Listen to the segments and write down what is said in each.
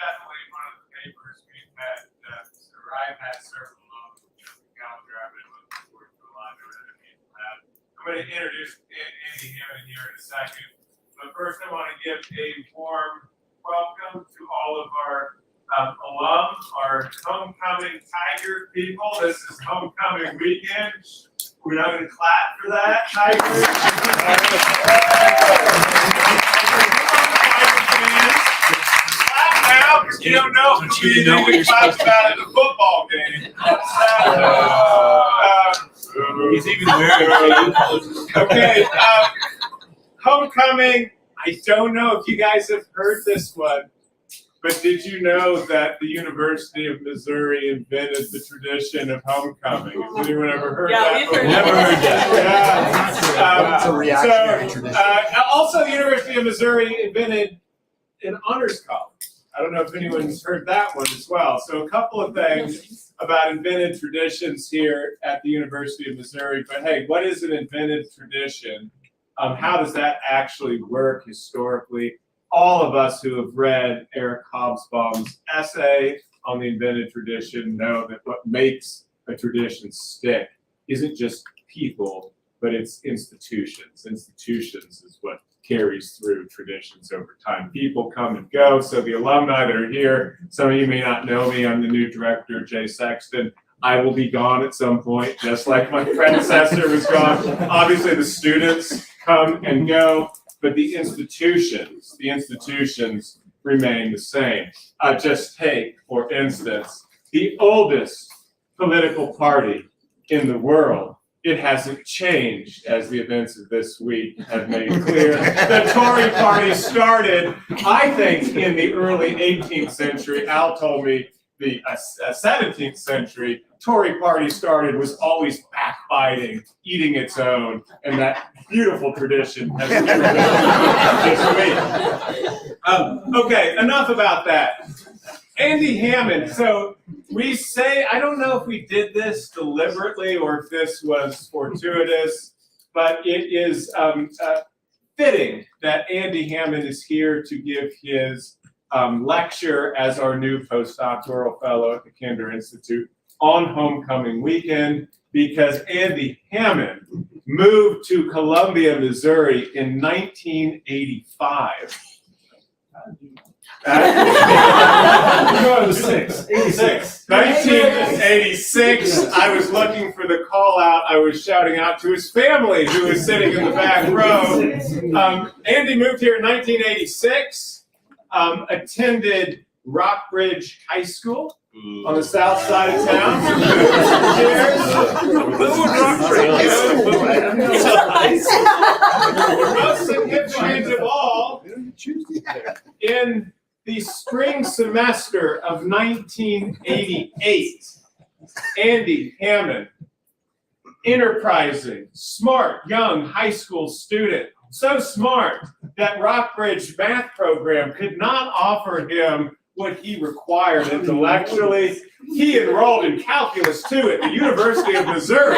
definitely one of the papers we've had, or I've had several of the calendar I've been looking forward to a lot of other people have. I'm going to introduce Andy Hammann here in a second, but first I want to give a warm welcome to all of our alum, our homecoming Tiger people. This is homecoming weekend. We're not going to clap for that, Tigers. Clap now, because you don't know if you know what you're supposed to about at the football game. He's even wearing Okay, homecoming. I don't know if you guys have heard this one, but did you know that the University of Missouri invented the tradition of homecoming? Has anyone ever heard that? we've heard Never heard that. that. It's a reactionary tradition. Also, the University of Missouri invented an honors college. I don't know if anyone's heard that one as well. So a couple of things about invented traditions here at the University of Missouri. But hey, what is an invented tradition? How does that actually work historically? All of us who have read Eric Hobsbawm's essay on the invented tradition know that what makes a tradition stick isn't just people, but it's institutions. Institutions is what carries through traditions over time. People come and go. So the alumni that are here, some of you may not know me. I'm the new director, Jay Sexton. I will be gone at some point, just like my predecessor was gone. Obviously, the students come and go, but the institutions remain the same. Just take, for instance, the oldest political party in the world. It hasn't changed, as the events of this week have made clear. The Tory party started, I think, in the early 18th century. Al told me the 17th century Tory party started was always backbiting, eating its own, and that beautiful tradition has never been this week. Okay, enough about that. Andy Hammann. So we say, I don't know if we did this deliberately or if this was fortuitous, but it is fitting that Andy Hammann is here to give his lecture as our new postdoctoral fellow at the Kinder Institute on homecoming weekend, because Andy Hammann moved to Columbia, Missouri in 1985. 1986. I was looking for the call out. I was shouting out to his family, who was sitting in the back row. Andy moved here in 1986, attended Rockbridge High School on the south side of town. Most significant of all, in the spring semester of 1988, Andy Hammann, enterprising, smart, young high school student, so smart that Rockbridge math program could not offer him what he required intellectually. He enrolled in calculus 2 at the University of Missouri.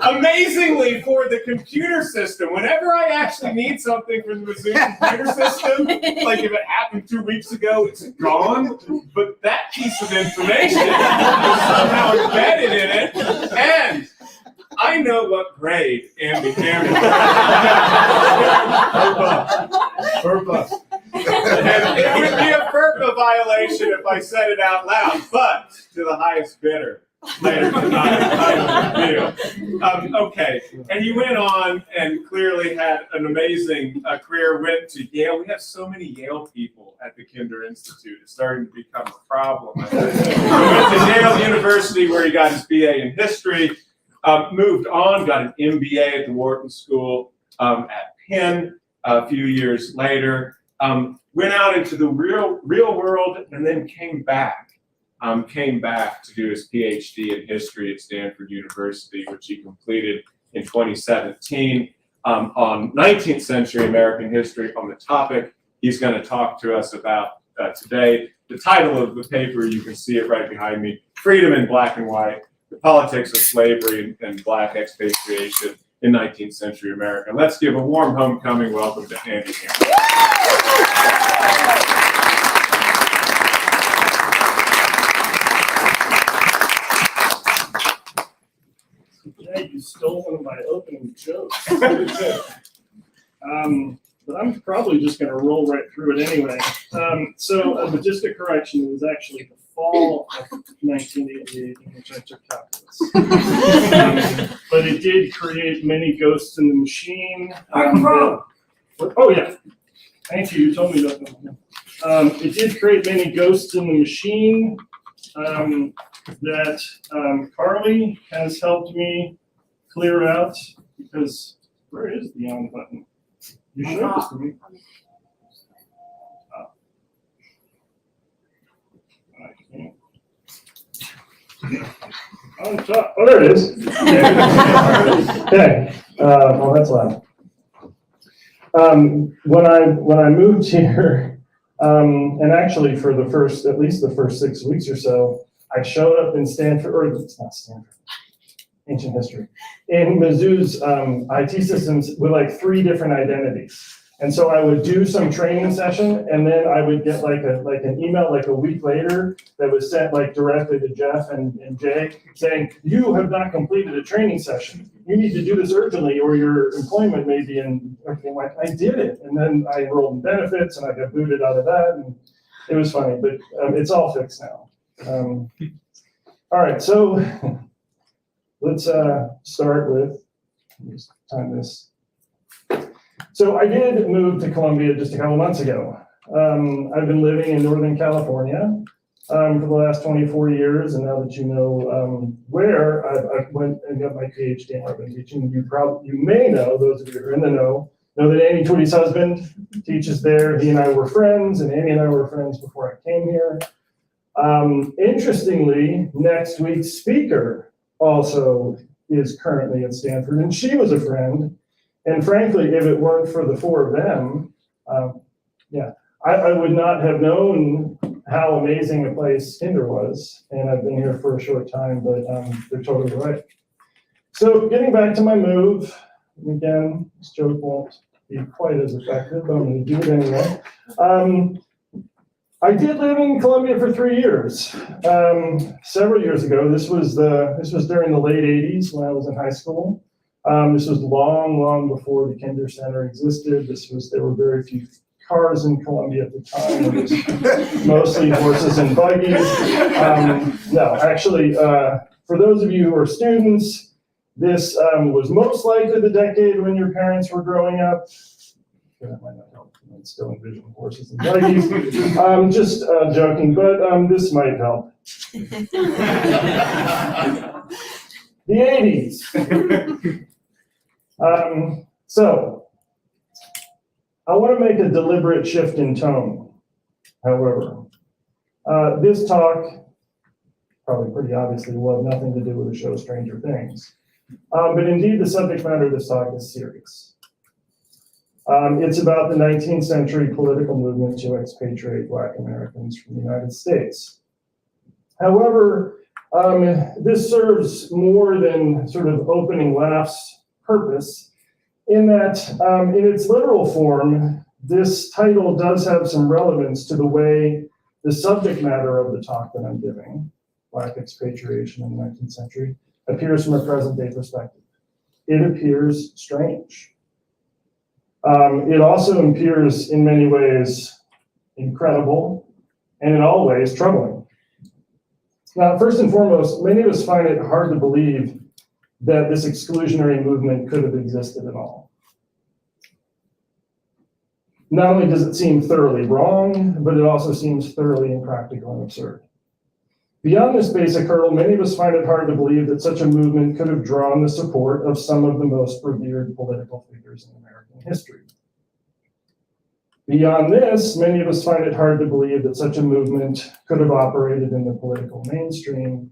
Amazingly, for the computer system, whenever I actually need something from the Missouri computer system, like if it happened 2 weeks ago, it's gone. But that piece of information is somehow embedded in it, and I know what grade Andy Hammann FERPA. And it would be a FERPA violation if I said it out loud, but to the highest bidder later tonight. Okay, and he went on and clearly had an amazing career, went to Yale. We have so many Yale people at the Kinder Institute. It's starting to become a problem. He went to Yale University, where he got his BA in history. Moved on, got an MBA at the Wharton School at Penn a few years later. Went out into the real world and then came back to do his PhD in history at Stanford University, which he completed in 2017 on 19th century American history on the topic he's going to talk to us about today. The title of the paper, you can see it right behind me, Freedom in Black and White, the Politics of Slavery and Black Expatriation in 19th Century America. Let's give a warm homecoming welcome to Andy Hammann. But I'm probably just going to roll right through it anyway. But just a correction, it was actually the fall of 1988 in which I took calculus. But it did create many ghosts in the machine. Oh yeah, thank you. You told me that. It did create many ghosts in the machine that Carly has helped me clear out, because where is the on button? You showed this to me. I can't. On top. Oh, there it is. Okay. Well, that's loud. When I moved here, and actually for at least the first 6 weeks or so, I showed up in Stanford, or it's not Stanford, ancient history, in Mizzou's IT systems with like 3 different identities. And so I would do some training session, and then I would get like an email like a week later that was sent like directly to Jeff and Jay saying, you have not completed a training session. You need to do this urgently or your employment may be in everything. Like, I did it. And then I enrolled in benefits and I got booted out of that. And it was funny, but it's all fixed now. All right, so let's start with, time this. So I did move to Columbia just a couple months ago. I've been living in Northern California for the last 24 years, and now that you know where, I went and got my PhD in urban teaching. You may know, those of you who are in the know that Amy Twitty's husband teaches there. He and I were friends, and Amy and I were friends before I came here. Interestingly, next week's speaker also is currently at Stanford, and she was a friend. And frankly, if it weren't for the 4 of them, I would not have known how amazing a place Kinder was. And I've been here for a short time, but they're totally right. So getting back to my move, again, this joke won't be quite as effective, but I'm going to do it anyway. I did live in Columbia for 3 years. Several years ago, this was during the late 80s when I was in high school. This was long, long before the Kinder Center existed. There were very few cars in Columbia at the time. It was mostly horses and buggies. No, actually, for those of you who are students, this was most likely the decade when your parents were growing up. That might not help. I might still envision horses and buggies. Just joking, but this might help. The 80s. So, I want to make a deliberate shift in tone, however. This talk, probably pretty obviously, will have nothing to do with the show Stranger Things. But indeed, the subject matter of this talk is serious. It's about the 19th century political movement to expatriate Black Americans from the United States. However, this serves more than sort of opening laughs purpose, in that in its literal form, this title does have some relevance to the way the subject matter of the talk that I'm giving, Black expatriation in the 19th century, appears from a present day perspective. It appears strange. It also appears in many ways incredible, and in all ways troubling. Now, first and foremost, many of us find it hard to believe that this exclusionary movement could have existed at all. Not only does it seem thoroughly wrong, but it also seems thoroughly impractical and absurd. Beyond this basic hurdle, many of us find it hard to believe that such a movement could have drawn the support of some of the most revered political figures in American history. Beyond this, many of us find it hard to believe that such a movement could have operated in the political mainstream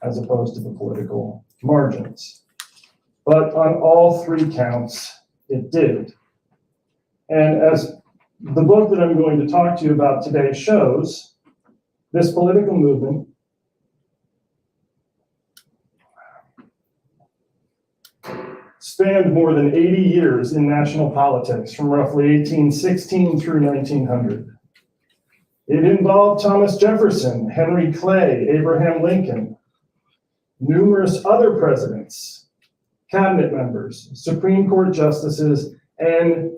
as opposed to the political margins. But on all 3 counts, it did. And as the book that I'm going to talk to you about today shows, this political movement spanned more than 80 years in national politics, from roughly 1816 through 1900. It involved Thomas Jefferson, Henry Clay, Abraham Lincoln, numerous other presidents, cabinet members, Supreme Court justices, and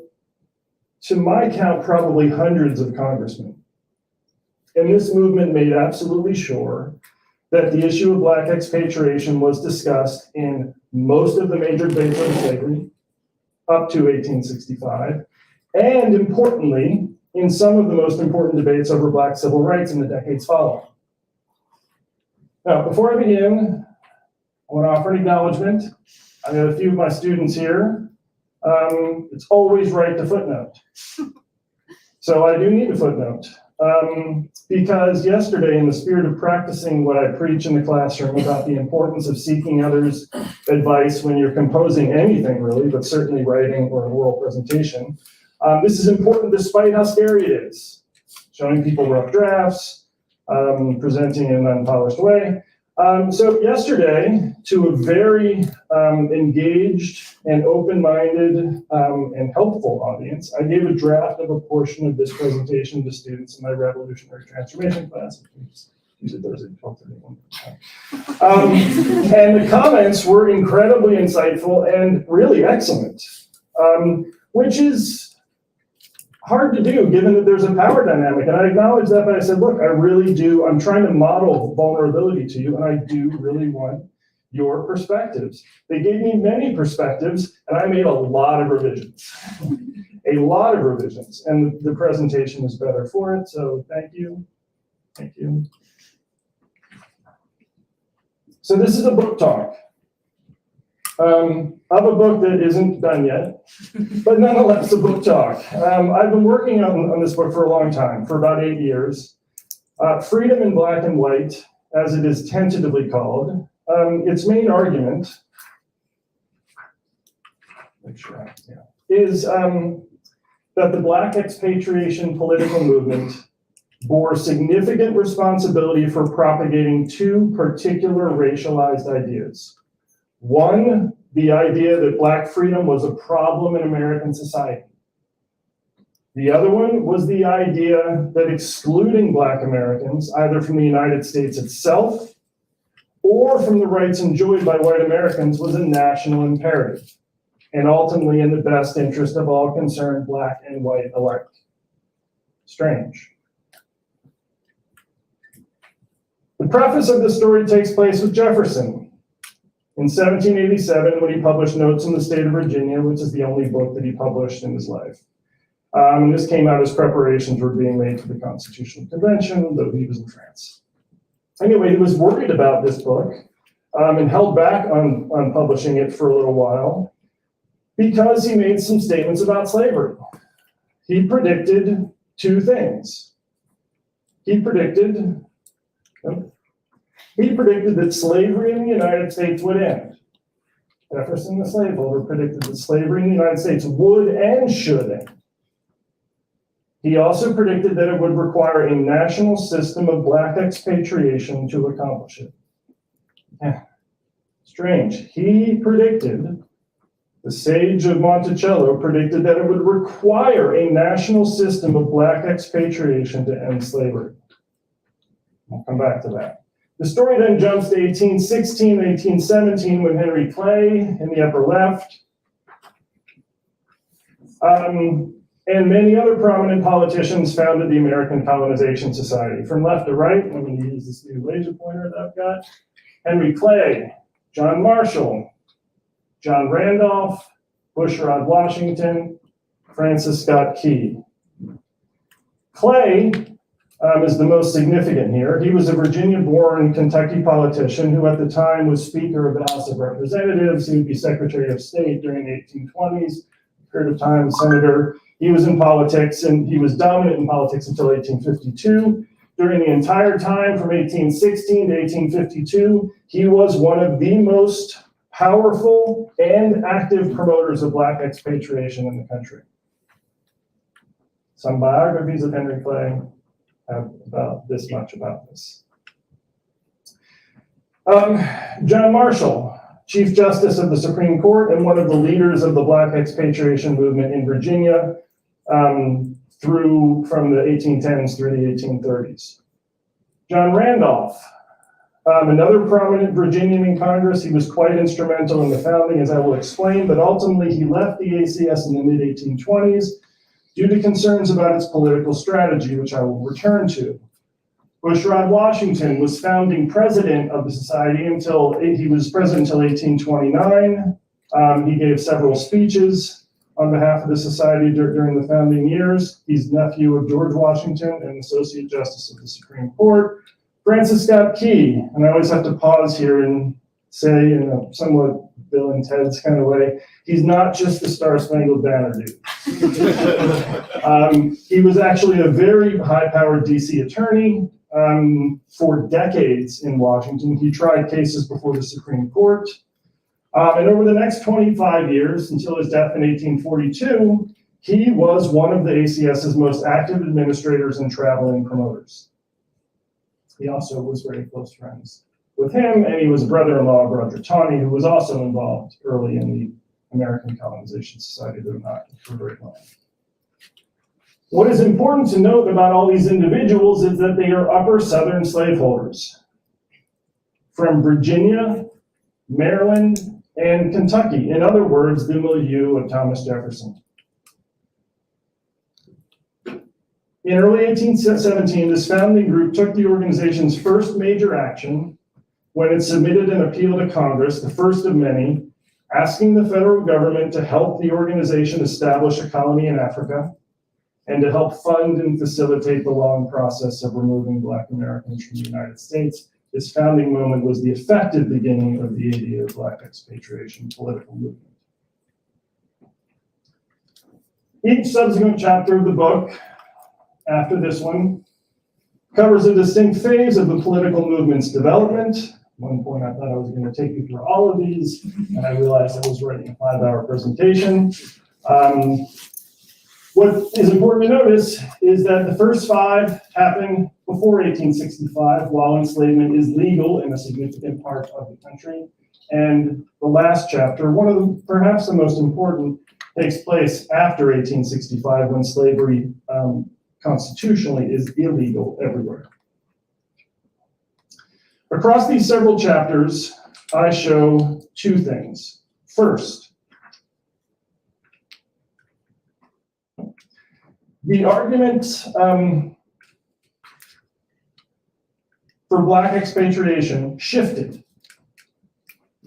to my count, probably hundreds of congressmen. And this movement made absolutely sure that the issue of Black expatriation was discussed in most of the major debates on slavery up to 1865, and importantly, in some of the most important debates over Black civil rights in the decades following. Now, before I begin, I want to offer an acknowledgement. I have a few of my students here. It's always right to footnote. So I do need a footnote. Because yesterday, in the spirit of practicing what I preach in the classroom about the importance of seeking others' advice when you're composing anything really, but certainly writing or an oral presentation, this is important despite how scary it is. Showing people rough drafts, presenting in an unpolished way. So yesterday, to a very engaged and open-minded and helpful audience, I gave a draft of a portion of this presentation to students in my revolutionary transformation class. Usually Thursday, 12:31. And the comments were incredibly insightful and really excellent, which is hard to do given that there's a power dynamic. And I acknowledge that, but I said, look, I really do, I'm trying to model vulnerability to you, and I do really want your perspectives. They gave me many perspectives, and I made a lot of revisions. A lot of revisions, and the presentation is better for it, so thank you. Thank you. So this is a book talk of a book that isn't done yet, but nonetheless a book talk. I've been working on this book for a long time, for about 8 years. Freedom in Black and White, as it is tentatively called. Its main argument is that the Black expatriation political movement bore significant responsibility for propagating two particular racialized ideas. One, the idea that Black freedom was a problem in American society. The other one was the idea that excluding Black Americans, either from the United States itself or from the rights enjoyed by white Americans, was a national imperative, and ultimately in the best interest of all concerned, Black and white alike. Strange. The preface of the story takes place with Jefferson in 1787, when he published Notes on the State of Virginia, which is the only book that he published in his life. And this came out as preparations were being made for the Constitutional Convention, though he was in France. Anyway, he was worried about this book and held back on publishing it for a little while because he made some statements about slavery. He predicted two things. He predicted that slavery in the United States would end. Jefferson, the slaveholder, predicted that slavery in the United States would and should end. He also predicted that it would require a national system of Black expatriation to accomplish it. Yeah. Strange. He predicted, the sage of Monticello predicted that it would require a national system of Black expatriation to end slavery. I'll come back to that. The story then jumps to 1816, 1817, when Henry Clay in the upper left, and many other prominent politicians founded the American Colonization Society. From left to right, I'm going to use this new laser pointer that I've got. Henry Clay, John Marshall, John Randolph, Bushrod Washington, Francis Scott Key. Clay is the most significant here. He was a Virginia-born Kentucky politician who at the time was Speaker of the House of Representatives. He would be Secretary of State during the 1820s, period of time, senator. He was in politics, and he was dominant in politics until 1852. During the entire time from 1816 to 1852, he was one of the most powerful and active promoters of Black expatriation in the country. Some biographies of Henry Clay have about this much about this. John Marshall, Chief Justice of the Supreme Court and one of the leaders of the Black expatriation movement in Virginia from the 1810s through the 1830s. John Randolph, Another prominent Virginian in Congress, he was quite instrumental in the founding, as I will explain, but ultimately he left the ACS in the mid-1820s due to concerns about its political strategy, which I will return to. Bushrod Washington was founding president of the society until he was president until 1829. He gave several speeches on behalf of the society during the founding years. He's nephew of George Washington and Associate Justice of the Supreme Court. Francis Scott Key, and I always have to pause here and say in a somewhat Bill and Ted's kind of way, he's not just the Star-Spangled Banner dude. He was actually a very high-powered DC attorney for decades in Washington. He tried cases before the Supreme Court. And over the next 25 years, until his death in 1842, he was one of the ACS's most active administrators and traveling promoters. He also was very close friends with him, and he was a brother-in-law of Roger Taney, who was also involved early in the American Colonization Society, though not for very long. What is important to note about all these individuals is that they are upper Southern slaveholders from Virginia, Maryland, and Kentucky. In other words, the milieu of Thomas Jefferson. In early 1817, this founding group took the organization's first major action when it submitted an appeal to Congress, the first of many, asking the federal government to help the organization establish a colony in Africa and to help fund and facilitate the long process of removing Black Americans from the United States. This founding moment was the effective beginning of the 80-year Black expatriation political movement. Each subsequent chapter of the book, after this one, covers a distinct phase of the political movement's development. At one point, I thought I was going to take you through all of these, and I realized I was writing a 5-hour presentation. What is important to notice is that the first 5 happened before 1865, while enslavement is legal in a significant part of the country. And the last chapter, one of the, perhaps the most important, takes place after 1865, when slavery constitutionally is illegal everywhere. Across these several chapters, I show 2 things. First, the argument for Black expatriation shifted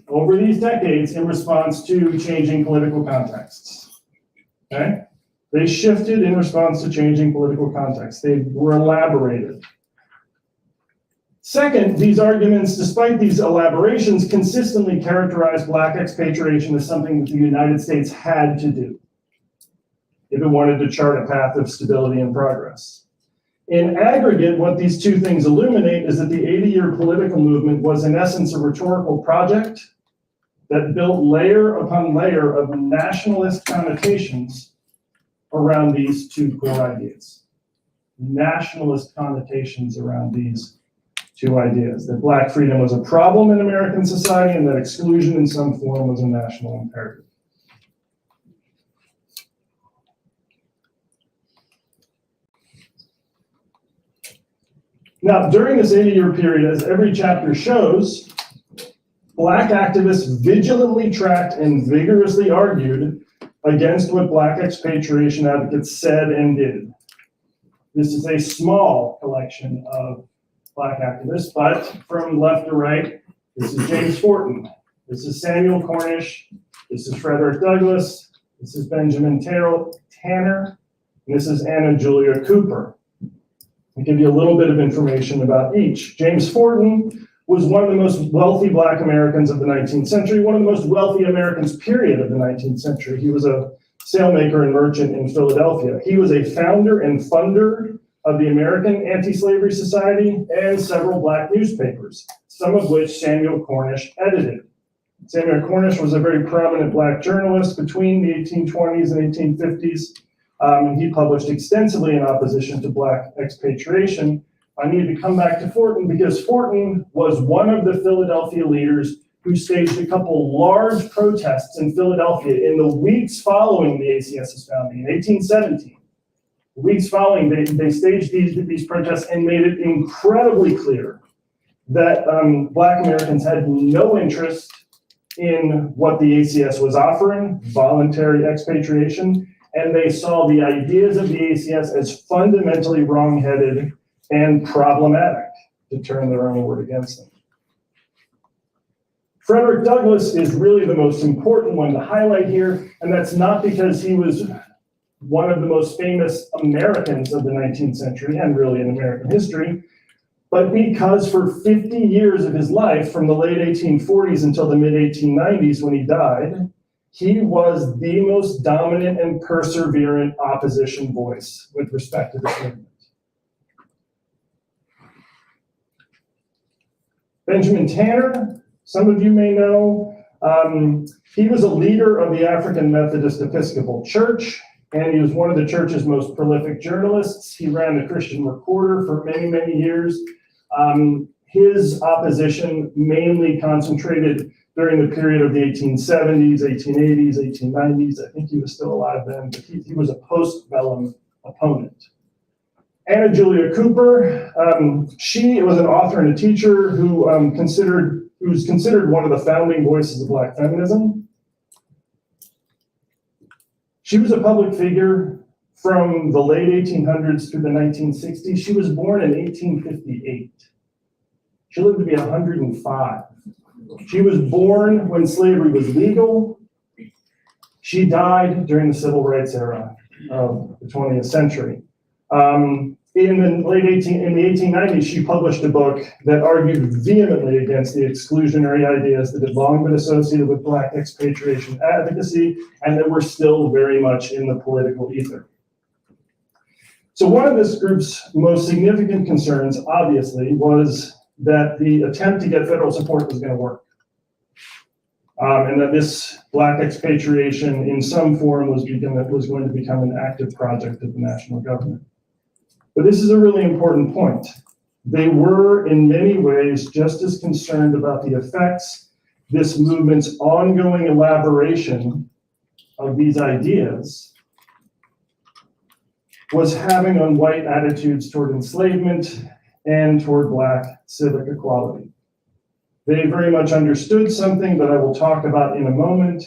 over these decades in response to changing political contexts. Okay? They shifted in response to changing political contexts. They were elaborated. Second, these arguments, despite these elaborations, consistently characterize Black expatriation as something that the United States had to do if it wanted to chart a path of stability and progress. In aggregate, what these 2 things illuminate is that the 80-year political movement was in essence a rhetorical project that built layer upon layer of nationalist connotations around these 2 core ideas. Nationalist connotations around these 2 ideas, that Black freedom was a problem in American society and that exclusion in some form was a national imperative. Now, during this 80-year period, as every chapter shows, Black activists vigilantly tracked and vigorously argued against what Black expatriation advocates said and did. This is a small collection of Black activists, but from left to right, this is James Forten, this is Samuel Cornish, this is Frederick Douglass, this is Benjamin Tanner, and this is Anna Julia Cooper. I'll give you a little bit of information about each. James Forten was one of the most wealthy Black Americans of the 19th century, one of the most wealthy Americans, period, of the 19th century. He was a sailmaker and merchant in Philadelphia. He was a founder and funder of the American Anti-Slavery Society and several Black newspapers, some of which Samuel Cornish edited. Samuel Cornish was a very prominent Black journalist between the 1820s and 1850s. He published extensively in opposition to Black expatriation. I need to come back to Forten because Forten was one of the Philadelphia leaders who staged a couple large protests in Philadelphia in the weeks following the ACS's founding in 1817. The weeks following, they staged these protests and made it incredibly clear that Black Americans had no interest in what the ACS was offering, voluntary expatriation, and they saw the ideas of the ACS as fundamentally wrong-headed and problematic, to turn their own word against them. Frederick Douglass is really the most important one to highlight here, and that's not because he was one of the most famous Americans of the 19th century, and really in American history, but because for 50 years of his life, from the late 1840s until the mid-1890s when he died, he was the most dominant and perseverant opposition voice with respect to this movement. Benjamin Tanner, some of you may know, he was a leader of the African Methodist Episcopal Church, and he was one of the church's most prolific journalists. He ran the Christian Recorder for many, many years. His opposition mainly concentrated during the period of the 1870s, 1880s, 1890s. I think he was still alive then, but he was a post-bellum opponent. Anna Julia Cooper, she was an author and a teacher who was considered one of the founding voices of Black feminism. She was a public figure from the late 1800s through the 1960s. She was born in 1858. She lived to be 105. She was born when slavery was legal. She died during the civil rights era of the 20th century. In the 1890s, she published a book that argued vehemently against the exclusionary ideas that had long been associated with Black expatriation advocacy and that were still very much in the political ether. So one of this group's most significant concerns, obviously, was that the attempt to get federal support was going to work. And that this Black expatriation in some form was going to become an active project of the national government. But this is a really important point. They were, in many ways, just as concerned about the effects this movement's ongoing elaboration of these ideas was having on white attitudes toward enslavement and toward Black civic equality. They very much understood something that I will talk about in a moment,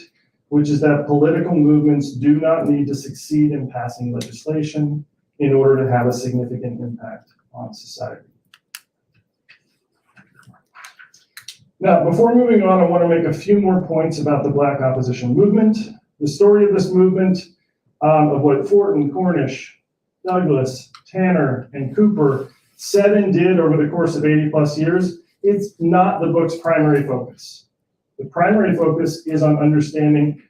which is that political movements do not need to succeed in passing legislation in order to have a significant impact on society. Now, before moving on, I want to make a few more points about the Black opposition movement. The story of this movement, of what Fortin, Cornish, Douglass, Tanner, and Cooper said and did over the course of 80 plus years, it's not the book's primary focus. The primary focus is on understanding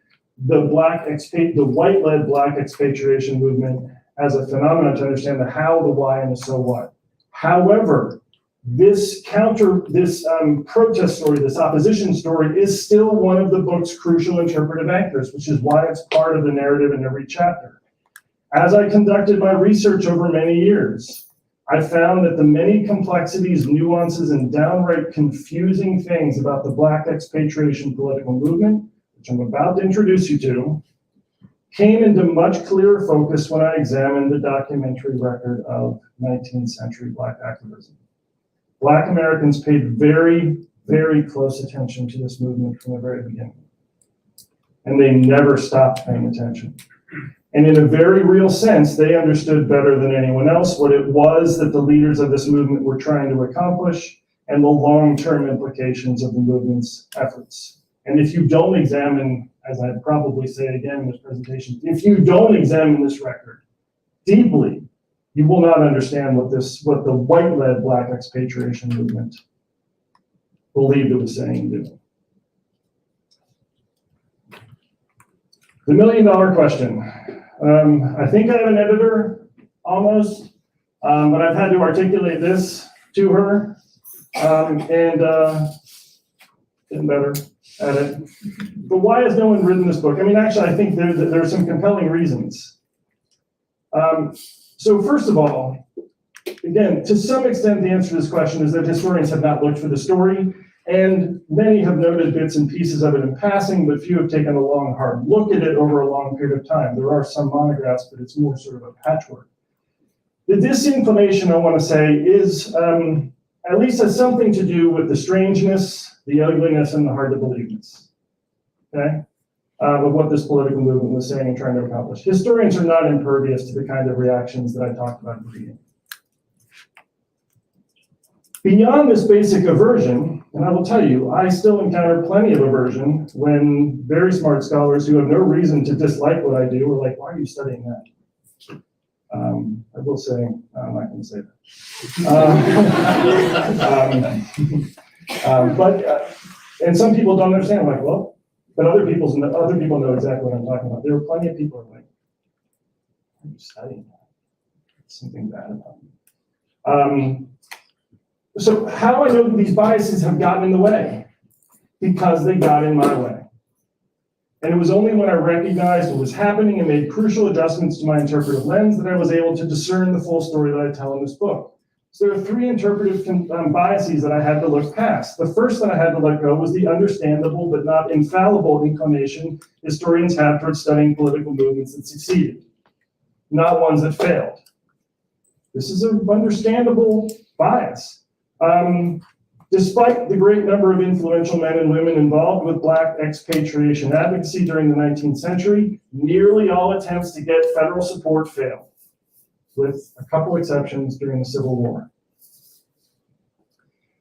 the white-led Black expatriation movement as a phenomenon, to understand the how, the why, and the so what. However, this protest story, this opposition story, is still one of the book's crucial interpretive anchors, which is why it's part of the narrative in every chapter. As I conducted my research over many years, I found that the many complexities, nuances, and downright confusing things about the Black expatriation political movement, which I'm about to introduce you to, came into much clearer focus when I examined the documentary record of 19th century Black activism. Black Americans paid very, very close attention to this movement from the very beginning. And they never stopped paying attention. And in a very real sense, they understood better than anyone else what it was that the leaders of this movement were trying to accomplish and the long-term implications of the movement's efforts. And if you don't examine, as I'd probably say again in this presentation, if you don't examine this record deeply, you will not understand what the white-led Black expatriation movement believed it was saying and doing. The million-dollar question. I think I have an editor, almost, but I've had to articulate this to her, and getting better at it. But why has no one written this book? I mean, actually, I think there are some compelling reasons. So first of all, again, to some extent, the answer to this question is that historians have not looked for the story, and many have noted bits and pieces of it in passing, but few have taken a long, hard look at it over a long period of time. There are some monographs, but it's more sort of a patchwork. The disinclination, I want to say, is at least has something to do with the strangeness, the ugliness, and the hard-to-believeness, okay, of what this political movement was saying and trying to accomplish. Historians are not impervious to the kind of reactions that I talked about at the beginning. Beyond this basic aversion, and I will tell you, I still encounter plenty of aversion when very smart scholars who have no reason to dislike what I do are like, why are you studying that? I will say, I'm not going to say that. And some people don't understand, I'm like, well, but other people know exactly what I'm talking about. There are plenty of people who are like, why are you studying that? There's something bad about it. So how do I know that these biases have gotten in the way? Because they got in my way. And it was only when I recognized what was happening and made crucial adjustments to my interpretive lens that I was able to discern the full story that I tell in this book. So there are three interpretive biases that I had to look past. The first that I had to let go was the understandable but not infallible inclination historians have towards studying political movements that succeeded, not ones that failed. This is an understandable bias. Despite the great number of influential men and women involved with Black expatriation advocacy during the 19th century, nearly all attempts to get federal support failed, with a couple exceptions during the Civil War.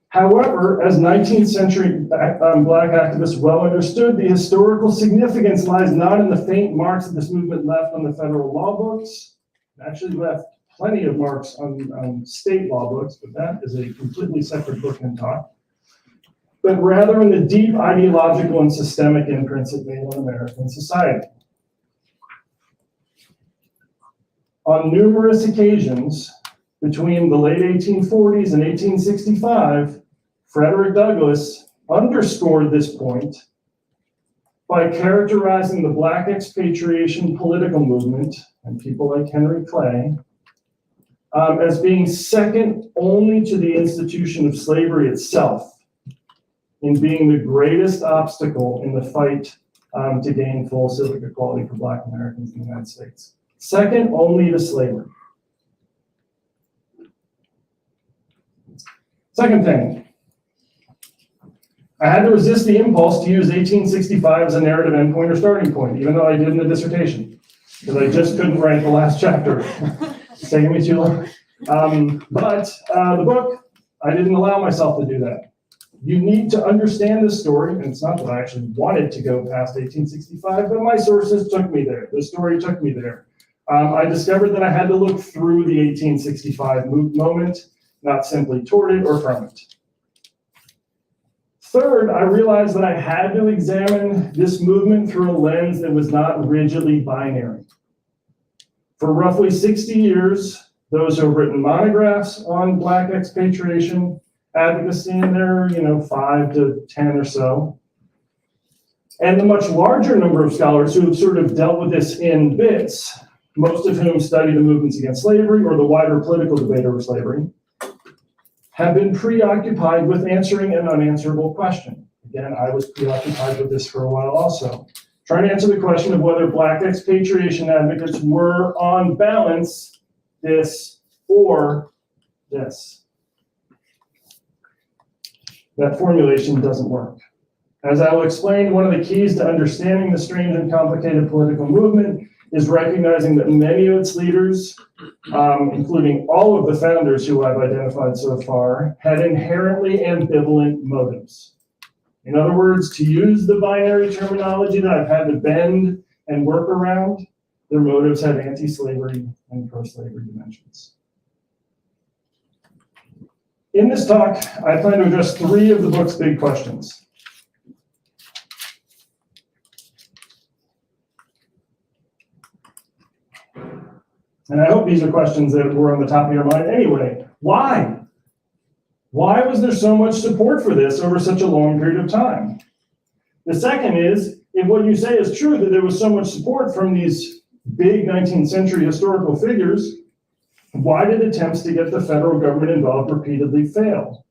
However, as 19th century Black activists well understood, the historical significance lies not in the faint marks that this movement left on the federal law books, it actually left plenty of marks on state law books, but that is a completely separate book and talk, but rather in the deep ideological and systemic imprints it made on American society. On numerous occasions, between the late 1840s and 1865, Frederick Douglass underscored this point by characterizing the Black expatriation political movement and people like Henry Clay as being second only to the institution of slavery itself in being the greatest obstacle in the fight to gain full civic equality for Black Americans in the United States. Second only to slavery. Second thing, I had to resist the impulse to use 1865 as a narrative endpoint or starting point, even though I did in the dissertation, because I just couldn't write the last chapter. It's taking me too long. But the book, I didn't allow myself to do that. You need to understand this story, and it's not that I actually wanted to go past 1865, but my sources took me there. The story took me there. I discovered that I had to look through the 1865 moment, not simply toward it or from it. Third, I realized that I had to examine this movement through a lens that was not rigidly binary. For roughly 60 years, those who have written monographs on Black expatriation advocacy, and there are, 5 to 10 or so, and the much larger number of scholars who have sort of dealt with this in bits, most of whom study the movements against slavery or the wider political debate over slavery, have been preoccupied with answering an unanswerable question. Again, I was preoccupied with this for a while also, trying to answer the question of whether Black expatriation advocates were, on balance, this or this. That formulation doesn't work. As I will explain, one of the keys to understanding the strange and complicated political movement is recognizing that many of its leaders, including all of the founders who I've identified so far, had inherently ambivalent motives. In other words, to use the binary terminology that I've had to bend and work around, their motives had anti-slavery and pro-slavery dimensions. In this talk, I plan to address 3 of the book's big questions. And I hope these are questions that were on the top of your mind anyway. Why? Why was there so much support for this over such a long period of time? The second is, if what you say is true, that there was so much support from these big 19th century historical figures, why did attempts to get the federal government involved repeatedly fail?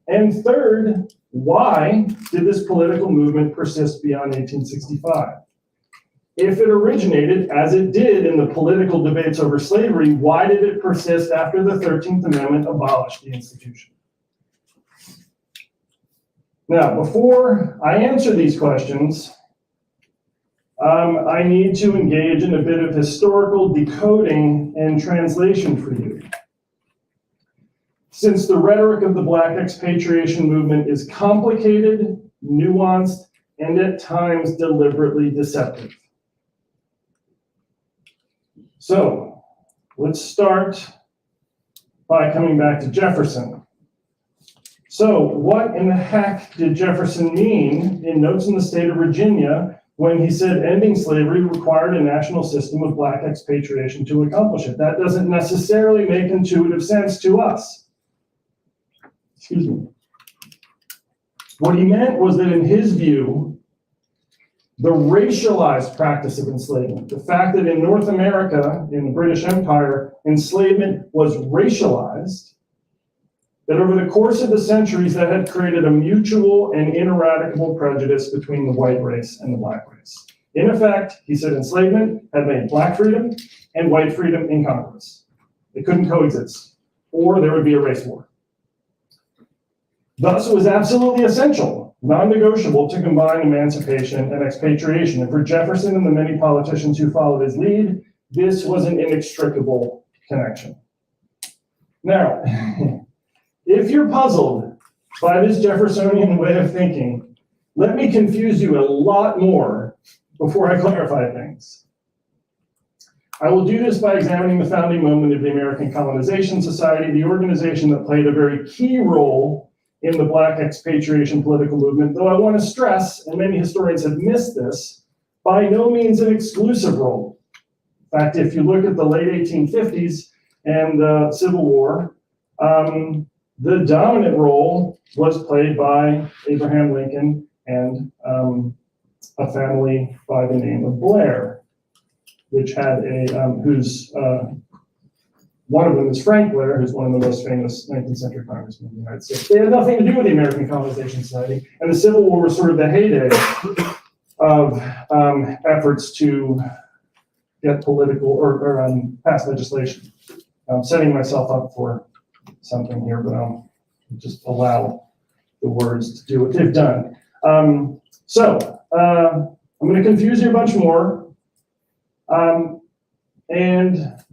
And third, why did this political movement persist beyond 1865? If it originated, as it did, in the political debates over slavery, why did it persist after the 13th Amendment abolished the institution? Now, before I answer these questions, I need to engage in a bit of historical decoding and translation for you. Since the rhetoric of the Black expatriation movement is complicated, nuanced, and at times deliberately deceptive. So, let's start by coming back to Jefferson. So, what in the heck did Jefferson mean in Notes in the State of Virginia when he said ending slavery required a national system of Black expatriation to accomplish it? That doesn't necessarily make intuitive sense to us. Excuse me. What he meant was that in his view, the racialized practice of enslavement, the fact that in North America, in the British Empire, enslavement was racialized, that over the course of the centuries that had created a mutual and ineradicable prejudice between the white race and the Black race. In effect, he said enslavement had made Black freedom and white freedom incongruous. They couldn't coexist, or there would be a race war. Thus, it was absolutely essential, non-negotiable, to combine emancipation and expatriation. And for Jefferson and the many politicians who followed his lead, this was an inextricable connection. Now, if you're puzzled by this Jeffersonian way of thinking, let me confuse you a lot more before I clarify things. I will do this by examining the founding moment of the American Colonization Society, the organization that played a very key role in the Black expatriation political movement, though I want to stress, and many historians have missed this, by no means an exclusive role. In fact, if you look at the late 1850s and the Civil War, the dominant role was played by Abraham Lincoln and a family by the name of Blair, which had one of them is Frank Blair, who's one of the most famous 19th century congressmen in the United States. They had nothing to do with the American Colonization Society, and the Civil War was sort of the heyday of efforts to get political or pass legislation. I'm setting myself up for something here, but I'll just allow the words to do what they've done. I'm going to confuse you a bunch more.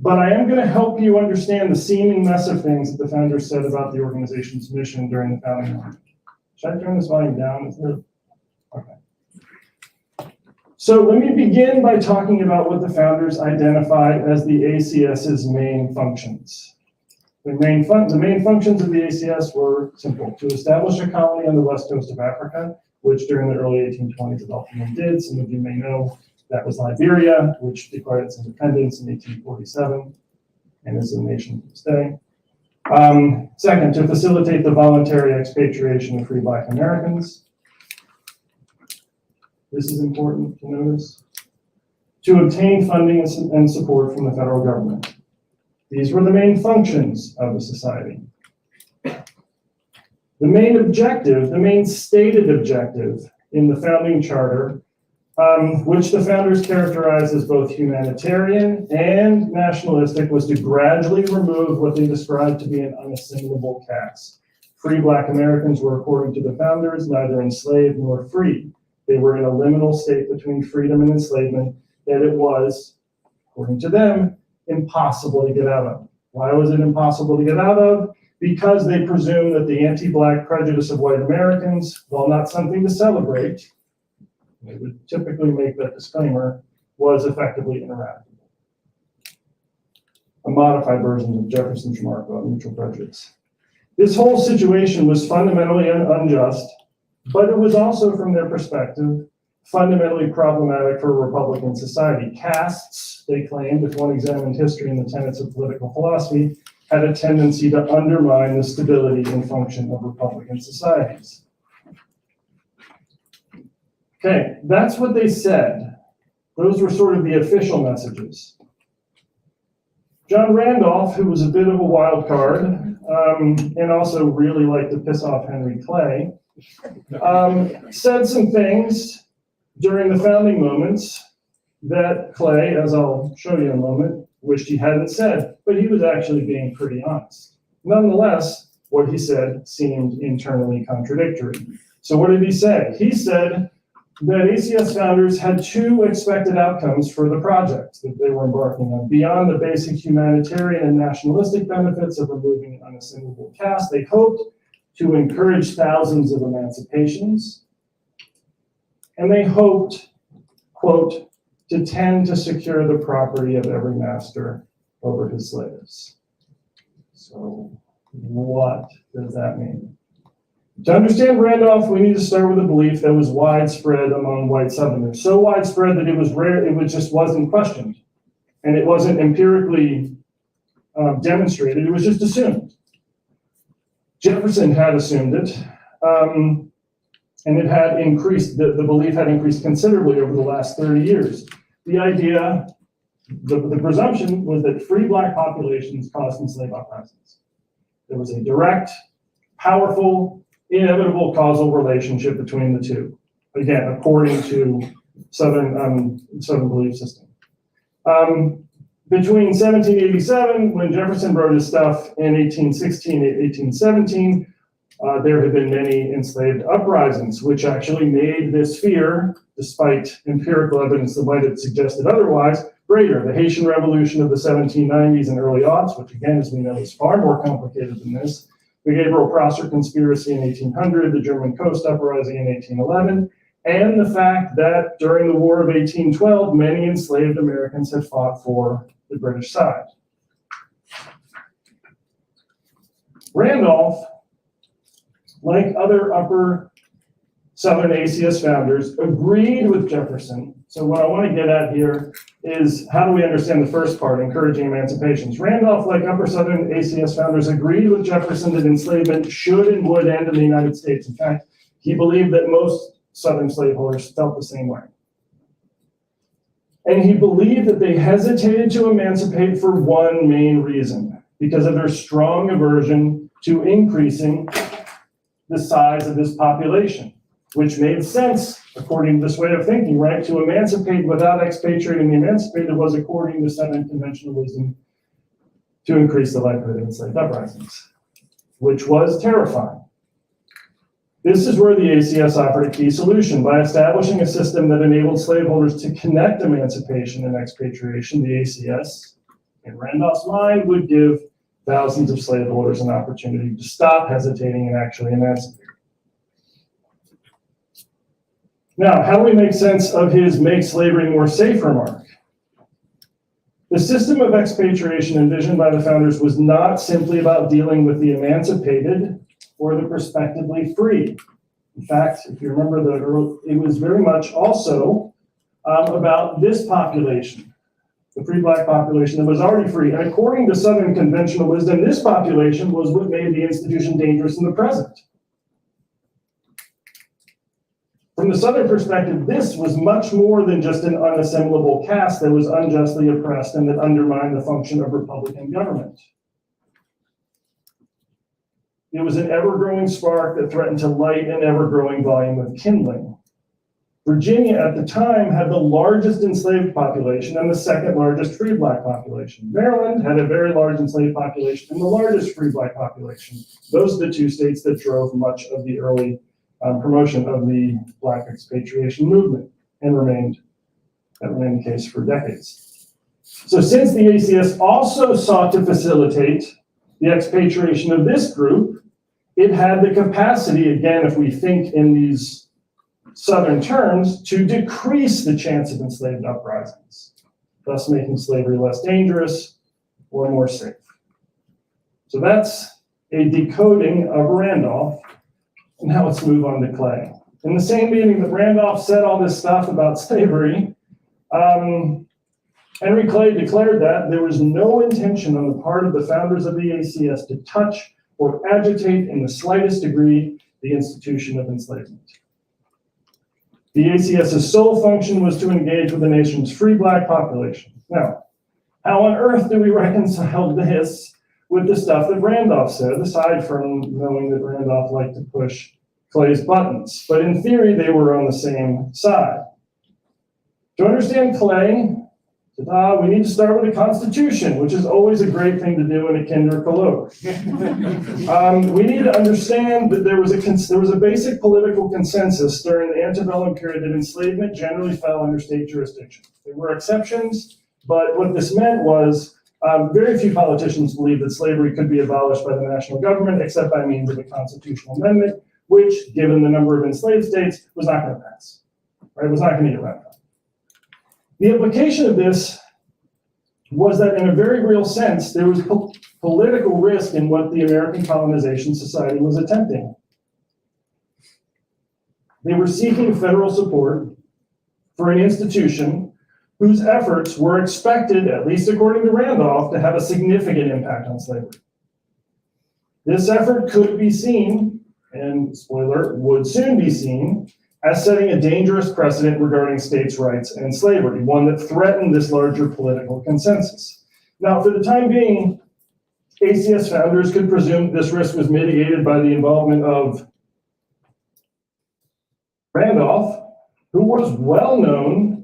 But I am going to help you understand the seeming mess of things that the founders said about the organization's mission during the founding moment. Should I turn this volume down? Okay. So let me begin by talking about what the founders identified as the ACS's main functions. The main functions of the ACS were simple: to establish a colony on the west coast of Africa, which during the early 1820s it ultimately did. Some of you may know that was Liberia, which declared its independence in 1847 and is a nation to this day. Second, to facilitate the voluntary expatriation of free Black Americans. This is important to notice. To obtain funding and support from the federal government. These were the main functions of the society. The main objective, the main stated objective in the founding charter, which the founders characterized as both humanitarian and nationalistic, was to gradually remove what they described to be an unassimilable caste. Free Black Americans were, according to the founders, neither enslaved nor free. They were in a liminal state between freedom and enslavement that it was, according to them, impossible to get out of. Why was it impossible to get out of? Because they presumed that the anti-Black prejudice of white Americans, while not something to celebrate, they would typically make that disclaimer, was effectively ineradicable. A modified version of Jefferson's remark about mutual prejudice. This whole situation was fundamentally unjust, but it was also, from their perspective, fundamentally problematic for a Republican society. Castes, they claimed, if one examined history and the tenets of political philosophy, had a tendency to undermine the stability and function of Republican societies. Okay, that's what they said. Those were sort of the official messages. John Randolph, who was a bit of a wild card, and also really liked to piss off Henry Clay, said some things during the founding moments that Clay, as I'll show you in a moment, wished he hadn't said, but he was actually being pretty honest. Nonetheless, what he said seemed internally contradictory. So what did he say? He said that ACS founders had two expected outcomes for the project that they were embarking on. Beyond the basic humanitarian and nationalistic benefits of removing an unassimilable caste, they hoped to encourage thousands of emancipations, and they hoped, quote, to tend to secure the property of every master over his slaves. So what does that mean? To understand Randolph, we need to start with a belief that was widespread among white Southerners. So widespread that it was rare, just wasn't questioned. And it wasn't empirically demonstrated, it was just assumed. Jefferson had assumed it, and it had increased, the belief had increased considerably over the last 30 years. The idea, the presumption was that free black populations caused enslaved uprisings. There was a direct, powerful, inevitable causal relationship between the two. Again, according to Southern belief system. Between 1787, when Jefferson wrote his stuff, in 1816 and 1817, there had been many enslaved uprisings, which actually made this fear, despite empirical evidence that might have suggested otherwise, greater. The Haitian Revolution of the 1790s and early aughts, which again, as we know, is far more complicated than this. The Gabriel Prosser conspiracy in 1800, the German Coast Uprising in 1811, and the fact that during the War of 1812, many enslaved Americans had fought for the British side. Randolph, like other upper Southern ACS founders, agreed with Jefferson. So what I want to get at here is, how do we understand the first part, encouraging emancipations? Randolph, like upper Southern ACS founders, agreed with Jefferson that enslavement should and would end in the United States. In fact, he believed that most Southern slaveholders felt the same way. And he believed that they hesitated to emancipate for one main reason, because of their strong aversion to increasing the size of this population, which made sense according to this way of thinking, right? To emancipate without expatriating the emancipated was, according to Southern conventional wisdom, to increase the likelihood of enslaved uprisings, which was terrifying. This is where the ACS offered a key solution. By establishing a system that enabled slaveholders to connect emancipation and expatriation, the ACS, in Randolph's mind, would give thousands of slaveholders an opportunity to stop hesitating and actually emancipate. Now, how do we make sense of his "make slavery more safe" remark? The system of expatriation envisioned by the founders was not simply about dealing with the emancipated or the prospectively free. In fact, if you remember, it was very much also about this population, the free black population that was already free. And according to Southern conventional wisdom, this population was what made the institution dangerous in the present. From the Southern perspective, this was much more than just an unassimilable caste that was unjustly oppressed and that undermined the function of Republican government. It was an ever-growing spark that threatened to light an ever-growing volume of kindling. Virginia at the time had the largest enslaved population and the second largest free black population. Maryland had a very large enslaved population and the largest free black population. Those are the two states that drove much of the early promotion of the black expatriation movement, and that remained the case for decades. So since the ACS also sought to facilitate the expatriation of this group, it had the capacity, again, if we think in these Southern terms, to decrease the chance of enslaved uprisings, thus making slavery less dangerous or more safe. So that's a decoding of Randolph. Now let's move on to Clay. In the same meeting that Randolph said all this stuff about slavery, Henry Clay declared that there was no intention on the part of the founders of the ACS to touch or agitate in the slightest degree the institution of enslavement. The ACS's sole function was to engage with the nation's free black population. Now, how on earth do we reconcile this with the stuff that Randolph said, aside from knowing that Randolph liked to push Clay's buttons? But in theory, they were on the same side. To understand Clay, We need to start with a constitution, which is always a great thing to do in a kinder colloque. We need to understand that there was a basic political consensus during the antebellum period that enslavement generally fell under state jurisdiction. There were exceptions, but what this meant was very few politicians believed that slavery could be abolished by the national government except by means of a constitutional amendment, which, given the number of enslaved states, was not going to pass. Right? It was not going to get ratified. The implication of this was that in a very real sense, there was political risk in what the American colonization society was attempting. They were seeking federal support for an institution whose efforts were expected, at least according to Randolph, to have a significant impact on slavery. This effort could be seen, and spoiler, would soon be seen, as setting a dangerous precedent regarding states' rights and slavery, one that threatened this larger political consensus. Now, for the time being, ACS founders could presume this risk was mitigated by the involvement of Randolph, who was well known,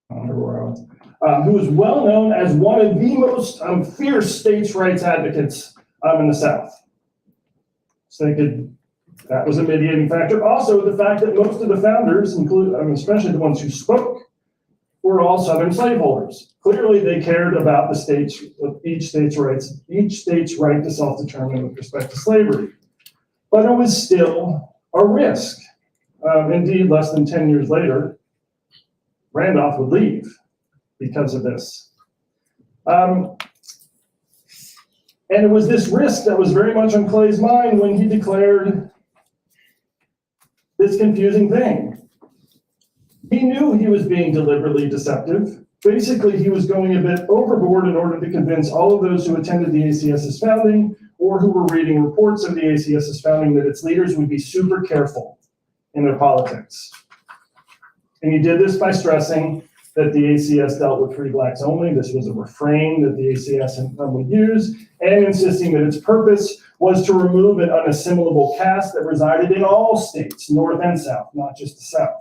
who was well known as one of the most fierce states' rights advocates in the South. So that was a mitigating factor. Also, the fact that most of the founders, especially the ones who spoke, were all Southern slaveholders. Clearly, they cared about the states, each state's right to self-determine with respect to slavery. But it was still a risk. Indeed, less than 10 years later, Randolph would leave because of this. And it was this risk that was very much on Clay's mind when he declared this confusing thing. He knew he was being deliberately deceptive. Basically, he was going a bit overboard in order to convince all of those who attended the ACS's founding or who were reading reports of the ACS's founding that its leaders would be super careful in their politics. And he did this by stressing that the ACS dealt with free blacks only. This was a refrain that the ACS would use, and insisting that its purpose was to remove an unassimilable caste that resided in all states, North and South, not just the South.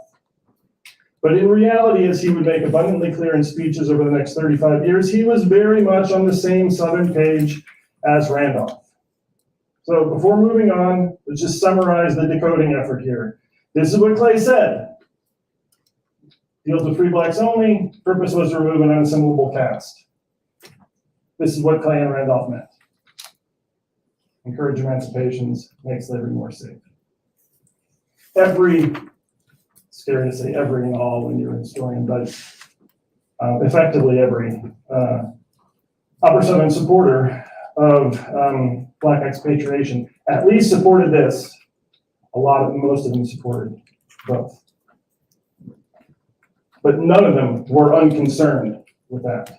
But in reality, as he would make abundantly clear in speeches over the next 35 years, he was very much on the same Southern page as Randolph. So before moving on, let's just summarize the decoding effort here. This is what Clay said. Deals with free blacks only, purpose was to remove an unassimilable caste. This is what Clay and Randolph meant. Encourage emancipations, make slavery more safe. Scary to say every and all when you're a historian, but effectively every upper Southern supporter of black expatriation at least supported this. Most of them supported both. But none of them were unconcerned with that.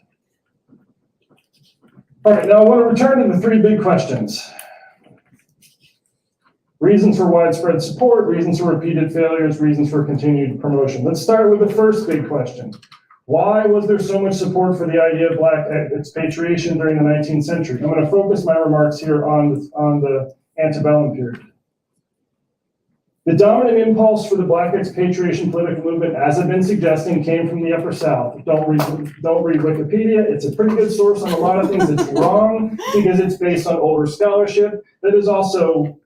All right, now I want to return to the three big questions. Reasons for widespread support, reasons for repeated failures, reasons for continued promotion. Let's start with the first big question. Why was there so much support for the idea of black expatriation during the 19th century? I'm going to focus my remarks here on the antebellum period. The dominant impulse for the black expatriation political movement, as I've been suggesting, came from the Upper South. Don't read Wikipedia. It's a pretty good source on a lot of things. It's wrong because it's based on older scholarship that is also,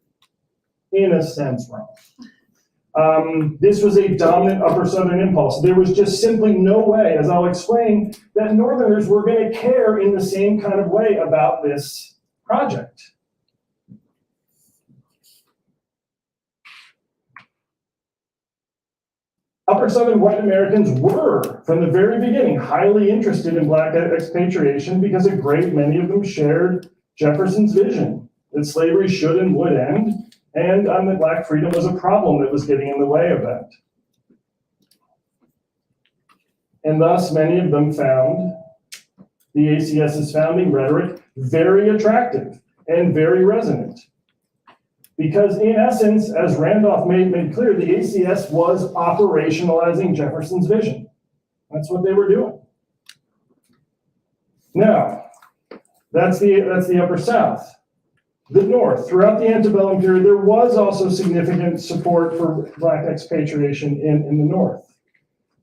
in a sense, wrong. This was a dominant Upper Southern impulse. There was just simply no way, as I'll explain, that Northerners were going to care in the same kind of way about this project. Upper Southern white Americans were, from the very beginning, highly interested in black expatriation because a great many of them shared Jefferson's vision that slavery should and would end, and that black freedom was a problem that was getting in the way of that. And thus, many of them found the ACS's founding rhetoric very attractive and very resonant. Because in essence, as Randolph made clear, the ACS was operationalizing Jefferson's vision. That's what they were doing. Now, that's the Upper South. The North, throughout the antebellum period, there was also significant support for black expatriation in the North.